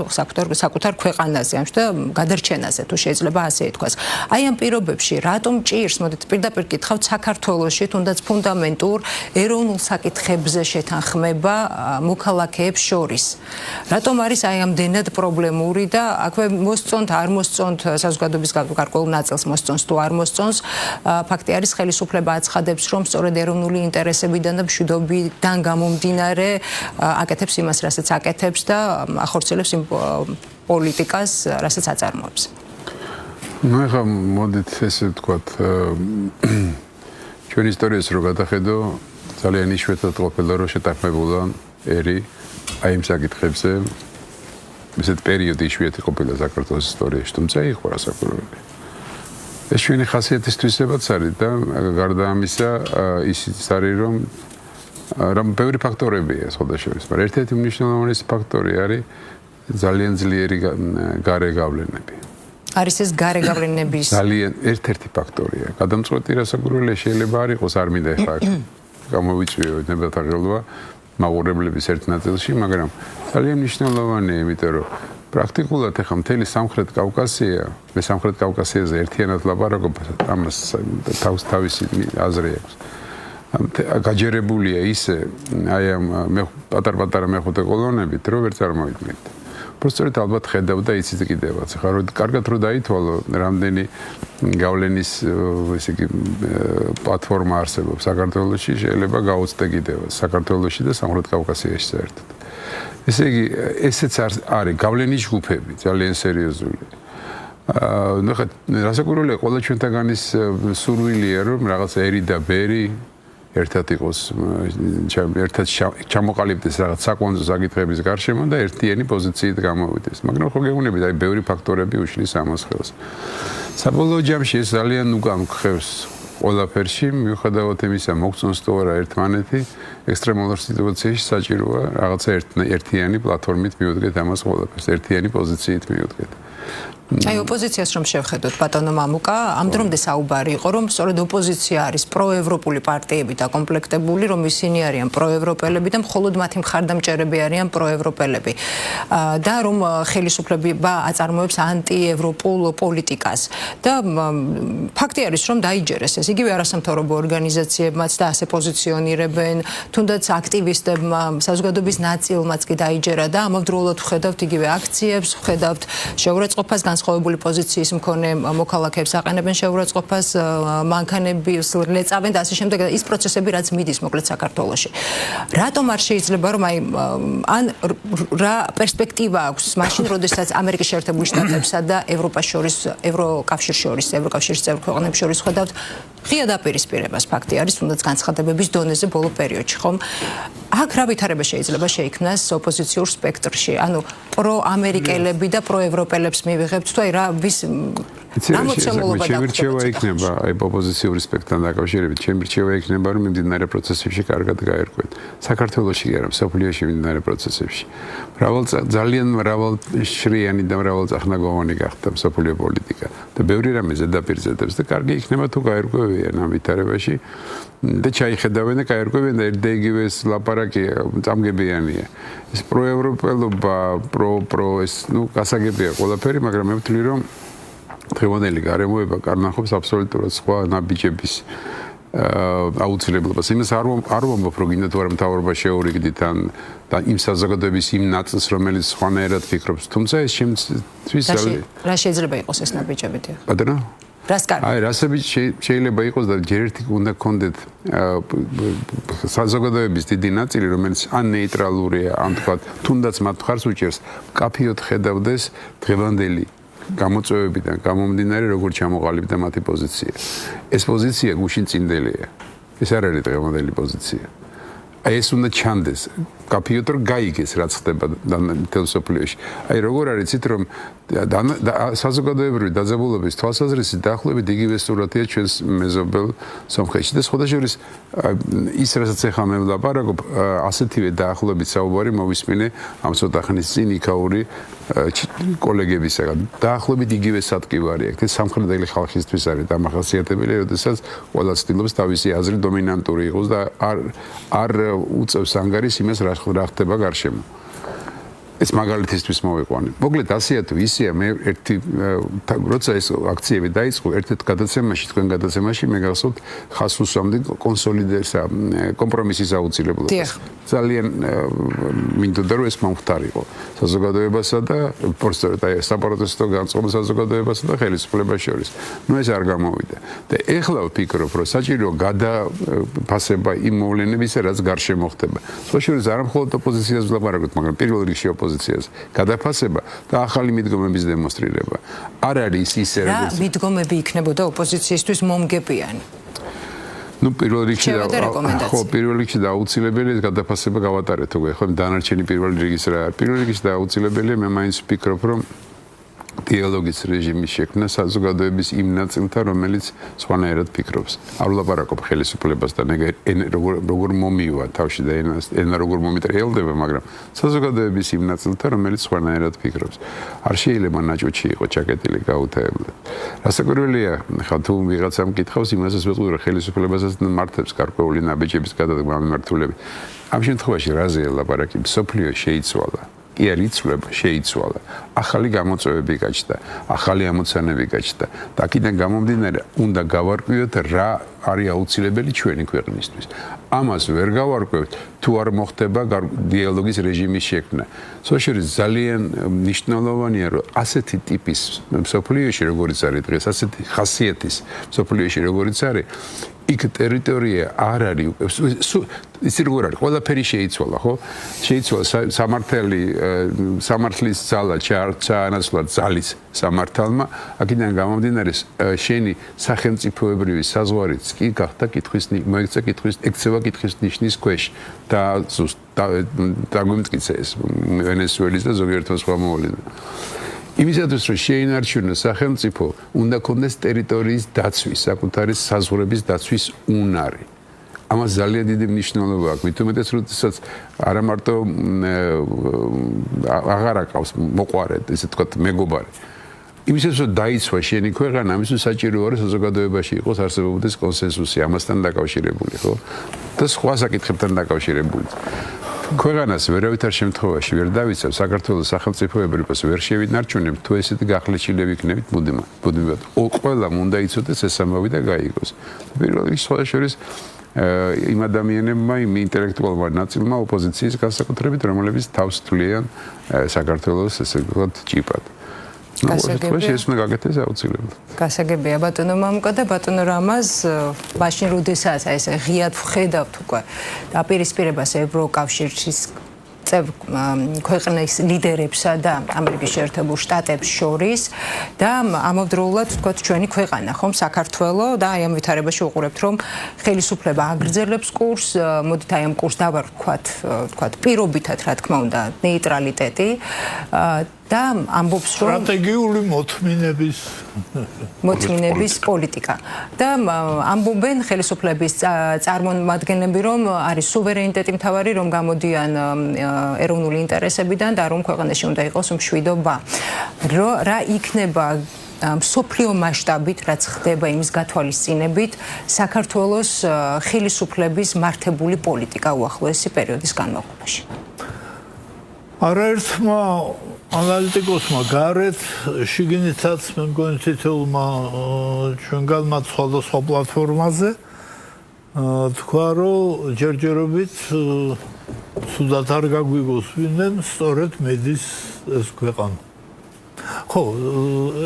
საკუთარ ქვეყანაზე, ამ შემთხვევაში გადარჩენაზე თუ შეიძლება ასე ითქვას. აი ამ პირობებში რატომ ჭირს, მოდით პირდაპირ კითხავთ საქართველოში თუნდაც ფუნდამენტურ ეროვნულ საკითხებზე შეთანხმება მოქალაქეებს შორის. რატომ არის აი ამდენად პრობლემური და აქვე მოსწონთ, არ მოსწონთ, საზოგადოების გარკვეულ ნაწილს მოსწონს თუ არ მოსწონს, ფაქტი არის ხელისუფლება აცხადებს რომ სწორედ ეროვნული ინტერესებიდან და მშვიდობიდან გამომდინარე აკეთებს იმას, რასაც აკეთებს და ახორციელებს იმ პოლიტიკას, რასაც აწარმოებს. ნუ ახლა მოდით ესე ვთქვათ, ჩვენ ისტორიას რო გადახედო, ძალიან იშვიათად ყოფილა რომ შეთანხმებულა ერი აი იმ საკითხებზე. ესეთ პერიოდი იშვიათი ყოფილა საქართველოს ისტორიაში, თუმცა იყო რასაკვირველი. ეს ჩვენი ხასიათისთვისაც არის და გარდა ამისა ისიც არის რომ ბევრი ფაქტორებია სხვადასხვა, მაგრამ ერთ-ერთი მნიშვნელოვანი ფაქტორი არის ძალიან ძლიერი გარე გავლენები. არის ეს გარე გავლენების ძალიან ერთ-ერთი ფაქტორია. გადამწყვეტი რასაკვირველია შეიძლება არ იყოს, არ მინდა ახლა გამოვიწვიო ნებათაღელვა მაყურებლების ერთ ნაწილში, მაგრამ ძალიან მნიშვნელოვანია, იმიტომ რომ პრაქტიკულად ახლა მთელი სამხრეთ კავკასია, მე სამხრეთ კავკასიაზე ერთიანად ლაპარაკობ, ამას თავისი აზრი აქვს. გაჯერებულია ისე აი ამ პატარ-პატარა მეხუთე კოლონებით, რომ ვერ წარმოვიდგენთ. პროსტორეთ ალბათ ხედავ და იცით კიდევაც. ახლა რომ კარგად რო დაითვალო, რამდენი გავლენის ესე იგი პლატფორმა არსებობს საქართველოში, შეიძლება გაუწდე კიდევაც საქართველოში და სამხრეთ კავკასიაში საერთოდ. ესე იგი, ესეც არის გავლენის ჯგუფები, ძალიან სერიოზული. ნუ ხა რასაკვირველია, ყველა ჩვენთაგანის სურვილია, რომ რაღაც ერი და ბერი ერთად იყოს, ერთად ჩამოყალიბდეს რაღაც საკონძო საკითხების გარშემო და ერთიანი პოზიციით გამოვიდეს. მაგრამ ხო გეუბნებით, აი ბევრი ფაქტორები უშლის ამას ხელს. საბოლოო ჯამში ეს ძალიან უკან ხევს ყველაფერში, მიუხედავად იმისა, მოგწონს თუ არა ერთმანეთი, ექსტრემალურ სიტუაციაში საჭიროა რაღაცა ერთიანი პლატფორმით მიუდგეთ ამას ყველაფერს, ერთიანი პოზიციით მიუდგეთ. აი ოპოზიციას რომ შევხედოთ ბატონო მამუკა, ამ დრომდე საუბარი იყო რომ სწორედ ოპოზიცია არის პროევროპული პარტიები დაკომპლექტებული, რომ ისინი არიან პროევროპელები და მხოლოდ მათი მხარდამჭერები არიან პროევროპელები და რომ ხელისუფლება აწარმოებს ანტიევროპულ პოლიტიკას და ფაქტი არის რომ დაიჯერეს ეს იგივე არასამთავრობო ორგანიზაციებმაც და ასე პოზიციონირებენ, თუნდაც აქტივისტებმა, საზოგადოების ნაწილმაც კი დაიჯერა და ამავდროულად ვხედავთ იგივე აქციებს, ვხედავთ შეურაცხყოფას განსხვავებული პოზიციის მქონე მოქალაქეებს აყენებენ შეურაცხყოფას, მანქანებს ლეწავენ და ასე შემდეგ ის პროცესები რაც მიდის მოკლედ საქართველოში. რატომ არ შეიძლება რომ აი ან რა პერსპექტივა აქვს მაშინ როდესაც ამერიკის შეერთებული შტატებსა და ევროპას შორის, ევროკავშირის შორის, ევროკავშირის წევრ ქვეყნებს შორის ხედავთ ღია დაპირისპირებას ფაქტი არის თუნდაც განცხადებების დონეზე ბოლო პერიოდში, ხომ? აქ რა ვითარება შეიძლება შეიქმნას ოპოზიციურ სპექტრში? ანუ პროამერიკელები და პროევროპელებს მივიღებთ თუ აი რა ვის ამოცემულობა შეგვირჩევა იქნება აი ოპოზიციური სპექტრთან დაკავშირებით, შეგვირჩევა იქნება რომ მიმდინარე პროცესებში კარგად გაერკვეთ. საქართველოში კი არა, მსოფლიოში მიმდინარე პროცესებში. ძალიან მრავალშრიანი და მრავალწახნაგოვანი გახდა მსოფლიო პოლიტიკა და ბევრი რამე ზედაპირზედებს და კარგი იქნება თუ გაერკვევიან ამ ვითარებაში და ჩაიხედავენ და გაერკვევიან და ერთ იგივე ეს ლაპარაკია წამგებიანია. ეს პროევროპელობა, პრო ეს ნუ გასაგებია ყველაფერი, მაგრამ მე ვთვლი რომ დღევანდელი გარემოება კარნახობს აბსოლუტურად სხვა ნაბიჯების აუცილებლობას. იმას არ ვამბობ, რომ გინდა თუ არა მთავრობა შეურიგდით და იმ საზოგადოების იმ ნაწილს, რომელიც სხვანაირად ფიქრობს. თუმცა ეს შემთთვის რა შეიძლება იყოს ეს ნაბიჯები? ბატონო? რას კარგი? აი, რასები შეიძლება იყოს და ჯერ ერთი უნდა გქონდეთ საზოგადოების დიდი ნაწილი, რომელიც ან ნეიტრალურია, ან თქვა, თუნდაც მათ მხარს უჭერს, კაფიოდ ხედავდეს დღევანდელი გამოწვევებიდან გამომდინარე, როგორ ჩამოყალიბდა მათი პოზიცია. ეს პოზიცია გუშინ წინდელია. ეს არ არის დღევანდელი პოზიცია. აი ეს უნდა ჩანდეს. კაფიოდ რომ გაიგეს, რაც ხდება მთელ სოფლიოში. აი როგორ არის იცით რომ საზოგადოებრივი დაძაბულობის თვალსაზრისით დაახლოებით იგივე სურათია ჩვენს მეზობელ სომხეთში და სხვადასხვა ის რასაც ახლა მე ვლაპარაკობ, ასეთივე დაახლოებით საუბარი მოვისმინე ამ ცოტა ხნის წინ იქაური კოლეგებისაგან. დაახლოებით იგივე სატკივარი აქვს. ეს სამხრეთელი ხალხისთვის არის დამახასიათებელი, როდესაც ყველა ცდილობს თავისი აზრი დომინანტური იყოს და არ უწევს ანგარიშს იმას რა ხდება გარშემო. ეს მაგალითისთვის მოვიყვანე. მოკლედ ასეა თუ ისეა მე ერთი როცა ეს აქციები დაიწყო ერთ-ერთ გადაცემაში, თქვენ გადაცემაში მე გახსოვთ ხას უსვამდი კონსოლიდაცია კომპრომისის აუცილებლობას. ძალიან მინდოდა რომ ეს მომხდარიყო საზოგადოებასა და პროსტორეთ აი საპროტესტო განწყობა საზოგადოებასა და ხელისუფლებას შორის. ნუ ეს არ გამოვიდა. და ეხლა ვფიქრობ რომ საჭირო გადაფასება იმ მოვლენებისა რაც გარშემო ხდება. სოციალიზმის არ მხოლოდ ოპოზიციას ვლაპარაკობთ, მაგრამ პირველ რიგში ოპოზიციას გადაფასება და ახალი მიდგომების დემონსტრირება. არ არის ისე რა მიდგომები იქნებოდა ოპოზიციისთვის მომგებიანი? ნუ პირველ რიგში და აუცილებელია გადაფასება გავატარეთ უკვე. ხო დანარჩენი პირველ რიგის რა არის? პირველ რიგში და აუცილებელია მე მაინც ვფიქრობ რომ დიალოგის რეჟიმის შექმნა საზოგადოების იმ ნაწილთან, რომელიც სხვანაირად ფიქრობს. არ ვლაპარაკობ ხელისუფლებასთან, როგორ მომივა თავში და ენა როგორ მომიტრიალდება, მაგრამ საზოგადოების იმ ნაწილთან, რომელიც სხვანაირად ფიქრობს. არ შეიძლება ნაჭუჭი იყო ჩაკეტილი გაუთეებლად. რასაკვირველია, ხა თუ ვიღაცამ კითხავს, იმასაც ვეთქვი, რომ ხელისუფლებასაც მართებს გარკვეული ნაბიჯების გადადგმა მიმართულებით. ამ შემთხვევაში რაზეა ლაპარაკი? სოფლიო შეიცვალა. კი არ იცვლება, შეიცვალა. ახალი გამოწვევები გაჩნდა, ახალი ამოცანები გაჩნდა. და აქედან გამომდინარე, უნდა გავარკვიოთ რა არის აუცილებელი ჩვენი ქვეყნისთვის. ამას ვერ გავარკვევთ, თუ არ მოხდება დიალოგის რეჟიმის შექმნა. სოციალიზმი ძალიან მნიშვნელოვანია, რომ ასეთი ტიპის სოფლიოში, როგორიც არის დღეს, ასეთი ხასიათის სოფლიოში, როგორიც არის, იქ ტერიტორია არ არის ის როგორ არის ყველაფერი შეიცვალა ხო შეიცვალა სამართლის ძალა ჩაანაცვლა ძალის სამართალმა აქედან გამომდინარე შენი სახელმწიფოებრივი საზღვარიც კი გახდა ექცევა კითხვის ნიშნის ქვეშ და დაგვიმტკიცა ეს ვენესუელის და ზოგიერთ სხვა მოვლენად იმისათვის რომ შეინარჩუნოს სახელმწიფო უნდა კონდეს ტერიტორიის დაცვის საკუთარი საზღვრების დაცვის უნარი ამას ძალიან დიდი მნიშვნელობა აქვს მით უმეტეს როდესაც არა მარტო აღარ აკავს მოყვარე ესე თქვა მეგობარი იმისათვის რომ დაიცვა შენი ქვეყანა ამისთვის საჭიროა რომ საზოგადოებაში იყოს არსებობდეს კონსენსუსი ამასთან დაკავშირებული ხო და სხვა საკითხებთან დაკავშირებული ქვეყანას ვერავითარ შემთხვევაში ვერ დავიცავ საქართველოს სახელმწიფოებრებას ვერ შევინარჩუნებ თუ ესეთი გახლეჩილები იქნებით მუდმივად ყველამ უნდა იცოდეს ეს ამბავი და გაიგოს პირველ რიგში სხვა შორის იმ ადამიანებმა იმ ინტელექტუალმა ნაწილმა ოპოზიციის განსაკუთრებით რომლებიც თავს თვლიან საქართველოს ესე ვთქვათ ჭიპად გასაგებია ბატონო მამუკა და ბატონო რამაზ მაშინ როდესაც ეს ღიად ვხედავთ უკვე დაპირისპირებას ევროკავშირის ქვეყნის ლიდერებსა და ამერიკის შეერთებულ შტატებს შორის და ამავდროულად ვთქვათ ჩვენი ქვეყანა ხომ საქართველო და აი ამ ვითარებაში ვუყურებთ რომ ხელისუფლება აგრძელებს კურსს მოდით აი ამ კურსს დავარქვათ პირობითად რა თქმა უნდა ნეიტრალიტეტი და ამბობს რომ სტრატეგიული მოთმინების პოლიტიკა და ამბობენ ხელისუფლების წარმომადგენლები რომ არის სუვერენიტეტი მთავარი რომ გამოდიან ეროვნული ინტერესებიდან და რომ ქვეყანაში უნდა იყოს მშვიდობა რა იქნება სოფლიო მასშტაბით რაც ხდება იმის გათვალისწინებით საქართველოს ხელისუფლების მართებული პოლიტიკა უახლოესი პერიოდის განმავლობაში არაერთმა ანალიტიკოსმა გარეთ შიგნითაც მე მგონი თითოეულმა ჩვენგანმა სხვადასხვა პლატფორმაზე თქვა რომ ჯერჯერობით სულად არ გაგვიგოს ვინმე სწორედ მედის ეს ქვეყანა. ხო,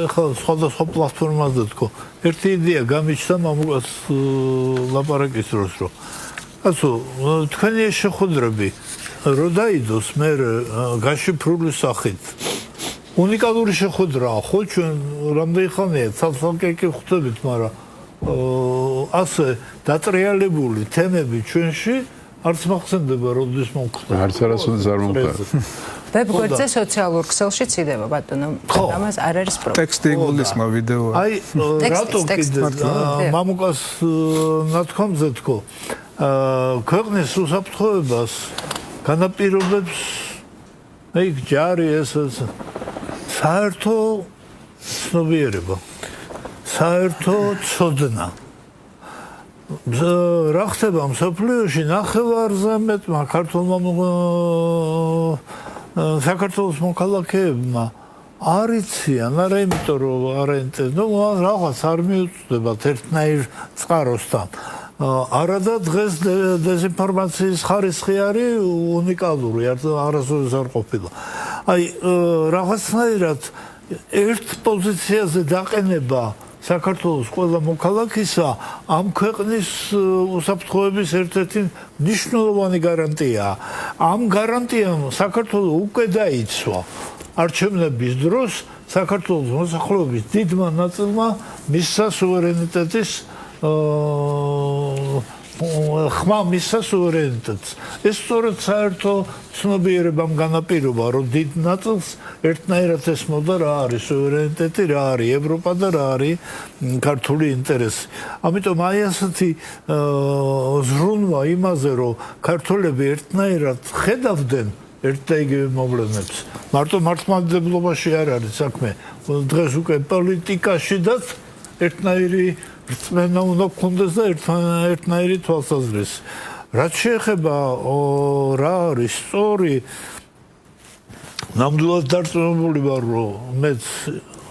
ეხლა სხვადასხვა პლატფორმაზე თქო. ერთი იდეა გამიჩნდა მამუკას ლაპარაკის დროს რომ ასო თქვენი შეხვედრები რო დაიდოს მე გაშიფრული სახით უნიკალური შეხვედრაა ხო ჩვენ რამდენი ხანია ცალ-ცალკე ხვდებით მაგრამ ასე დატრიალებული თემები ჩვენში არც მახსენდება როდის მომხდა არც არასოდეს არ მომხდა ვებგვერდზე სოციალურ ქსელში ციდება ბატონო ამას არ არის პრობლემა ტექსტი გულისმა ვიდეო აი რატო კიდე მამუკას ნათქვამზე თქო ქვეყნის უსაფრთხოებას განაპირობებს აი ჯარი ეს საერთო ცნობიერება საერთო ცოდნა რა ხდება მსოფლიოში ნახევარზე მეტმა ქართულმა საქართველოს მოქალაქეებმა არ იციან არა იმიტომ რომ არ ენწეს ნუ რაღაც არ მიუწვდებათ ერთნაირ წყაროსთან არადა დღეს დეზინფორმაციის ხარისხი არის უნიკალური არასოდეს არ ყოფილა აი რაღაცნაირად ერთ პოზიციაზე დაყენება საქართველოს ყველა მოქალაქისა ამ ქვეყნის უსაფრთხოების ერთ-ერთი მნიშვნელოვანი გარანტია. ამ გარანტიამ საქართველოს უკვე დაიცვა არჩევნების დროს საქართველოს მოსახლეობის დიდმა ნაწილმა მისცა სუვერენიტეტის ხმა მისცა სუვერენიტეტს. ეს სწორედ საერთო ცნობიერებამ განაპირობა, რომ დიდ ნაწილს ერთნაირად ესმოდა რა არის სუვერენიტეტი, რა არის ევროპა და რა არის ქართული ინტერესი. ამიტომ აი ასეთი ზრუნვა იმაზე, რომ ქართველები ერთნაირად ხედავდნენ ერთ და იგივე მოვლენებს. მარტო მართლმადიდებლობაში არ არის საქმე. დღეს უკვე პოლიტიკაშიდაც ერთნაირი რწმენა უნდა გქონდეს და ერთნაირი თვალსაზრისი. რაც შეეხება რა არის სწორი ნამდვილად დარწმუნებული ვარ რომ მეც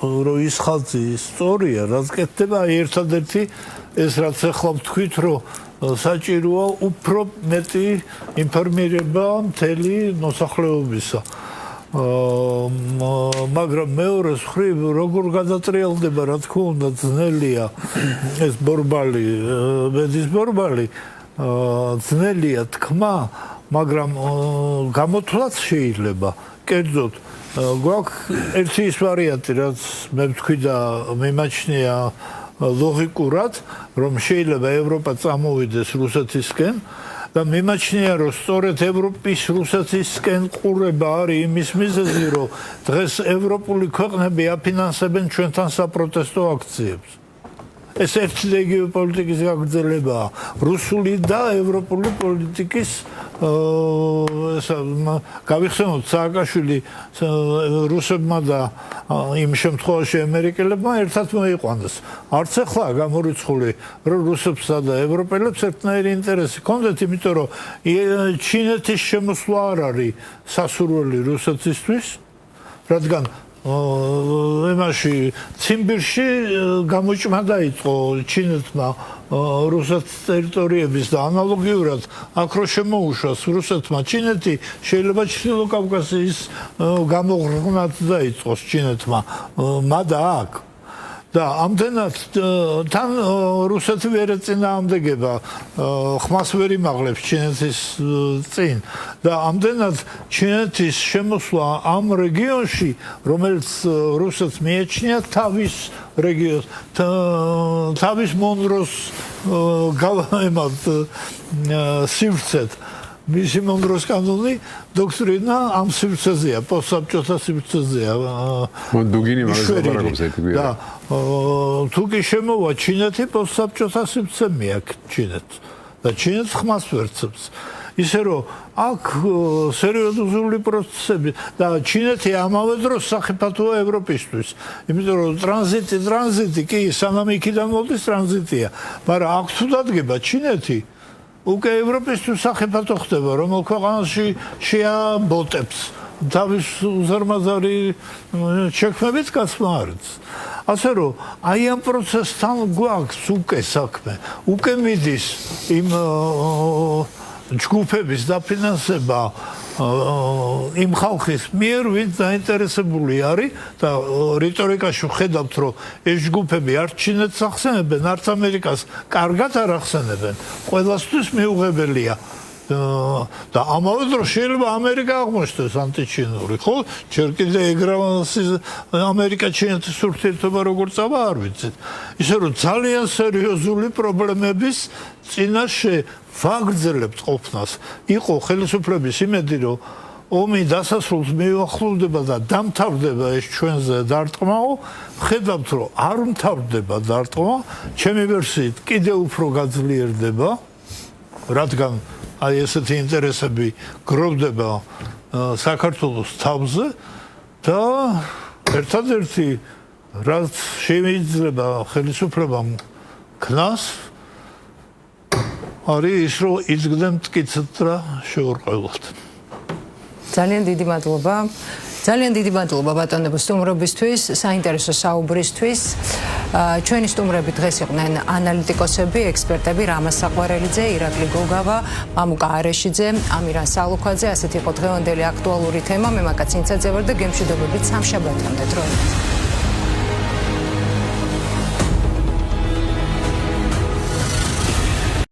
რომ ის ხალხი სწორია რაც კეთდება აი ერთადერთი ეს რაც ახლა ვთქვით რომ საჭიროა უფრო მეტი ინფორმირება მთელი მოსახლეობისა მაგრამ მეორეს მხრივ როგორ გადატრიალდება რა თქმა უნდა ძნელია ეს ბორბალი ბედის ბორბალი ძნელია თქმა მაგრამ გამოთვლაც შეიძლება კერძოდ გვაქვს ერთი ის ვარიანტი რაც მე ვთქვი და მიმაჩნია ლოგიკურად რომ შეიძლება ევროპა წამოვიდეს რუსეთისკენ და მიმაჩნია რომ სწორედ ევროპის რუსეთისკენ ყურება არის იმის მიზეზი რომ დღეს ევროპული ქვეყნები აფინანსებენ ჩვენთან საპროტესტო აქციებს ეს ერთი და იგივე პოლიტიკის გაგრძელებაა რუსული და ევროპული პოლიტიკის გავიხსენოთ სააკაშვილი რუსებმა და იმ შემთხვევაში ამერიკელებმა ერთად მოიყვანეს არც ახლა გამორიცხული რომ რუსებსა და ევროპელებს ერთნაირი ინტერესი ჰქონდათ იმიტომ რომ ჩინეთის შემოსვლა არ არის სასურველი რუსეთისთვის რადგან ემაში ციმბირში გამოჭმა დაიწყო ჩინეთმა რუსეთის ტერიტორიების და ანალოგიურად აქ რო შემოუშვას რუსეთმა ჩინეთი შეიძლება ჩრდილო კავკასიის გამოღრმად დაიწყოს ჩინეთმა მადა აქ და ამდენად თან რუსეთი ვერ ეწინააღმდეგება ხმას ვერ იმაღლებს ჩინეთის წინ და ამდენად ჩინეთის შემოსვლა ამ რეგიონში რომელიც რუსეთს მიეჩნია თავის რეგიონს თავის მონროს სივრცეთ მისი მონროს კანონი დოქტრინა ამ სივრცეზეა პოსტსაბჭოთა სივრცეზეა დუგინი მაგას ლაპარაკობს ერთი გვერდი და თუ კი შემოვა ჩინეთი პოსტსაბჭოთა სივრცე მიაქვს ჩინეთს და ჩინეთს ხმას ვერცებს ისე რომ აქ სერიოზული პროცესები და ჩინეთი ამავე დროს სახიფათოა ევროპისთვის იმიტომ რომ ტრანზიტი კი სანამ იქიდან მოდის ტრანზიტია მაგრამ აქ თუ დადგება ჩინეთი უკვე ევროპისთვის სახიფათო ხდება რომელ ქვეყანაში შეაბოტებს თავის უზარმაზარი შექმნებით გასვლა არის. ასე რომ აი ამ პროცესთან გვაქვს უკვე საქმე. უკვე მიდის იმ ჯგუფების დაფინანსება იმ ხალხის მიერ, ვინც დაინტერესებული არის და რიტორიკაში ხედავთ, რომ ეს ჯგუფები არც ჩინეთს ახსენებენ, არც ამერიკას კარგად არ ახსენებენ. ყველასთვის მიუღებელია. და ამავე დროს შეიძლება ამერიკა აღმოჩნდეს ანტიჩინური, ხო? ჯერ კიდე ეგრავს ამერიკა-ჩინეთის ურთიერთობა როგორ წავა არ ვიცით. ისე რომ ძალიან სერიოზული პრობლემების წინაშე ვაგრძელებთ ყოფნას. იყო ხელისუფლების იმედი, რომ ომი დასასრულს მიუახლოვდება და დამთავრდება ეს ჩვენზე დარტყმაო, ხედავთ, რომ არ მთავრდება დარტყმა, ჩემი ვერსიით კიდევ უფრო გაძლიერდება, რადგან აი ესეთი ინტერესები გროვდება საქართველოს თავზე და ერთადერთი რაც შეიძლება ხელისუფლებამ ქნას არის ის, რომ იძგდნენ მტკიცედ და შეურყევლად. ძალიან დიდი მადლობა. ძალიან დიდი მადლობა ბატონებო სტუმრობისთვის, საინტერესო საუბრისთვის. ჩვენი სტუმრები დღეს იყვნენ ანალიტიკოსები, ექსპერტები რამაზ საყვარელიძე, ირაკლი გოგავა, მამუკა არეშიძე, ამირან სალუქვაძე. ასეთი იყო დღევანდელი აქტუალური თემა. მე მაკაცინცაძე ვარ და გემშვიდობებით სამშაბათამდე.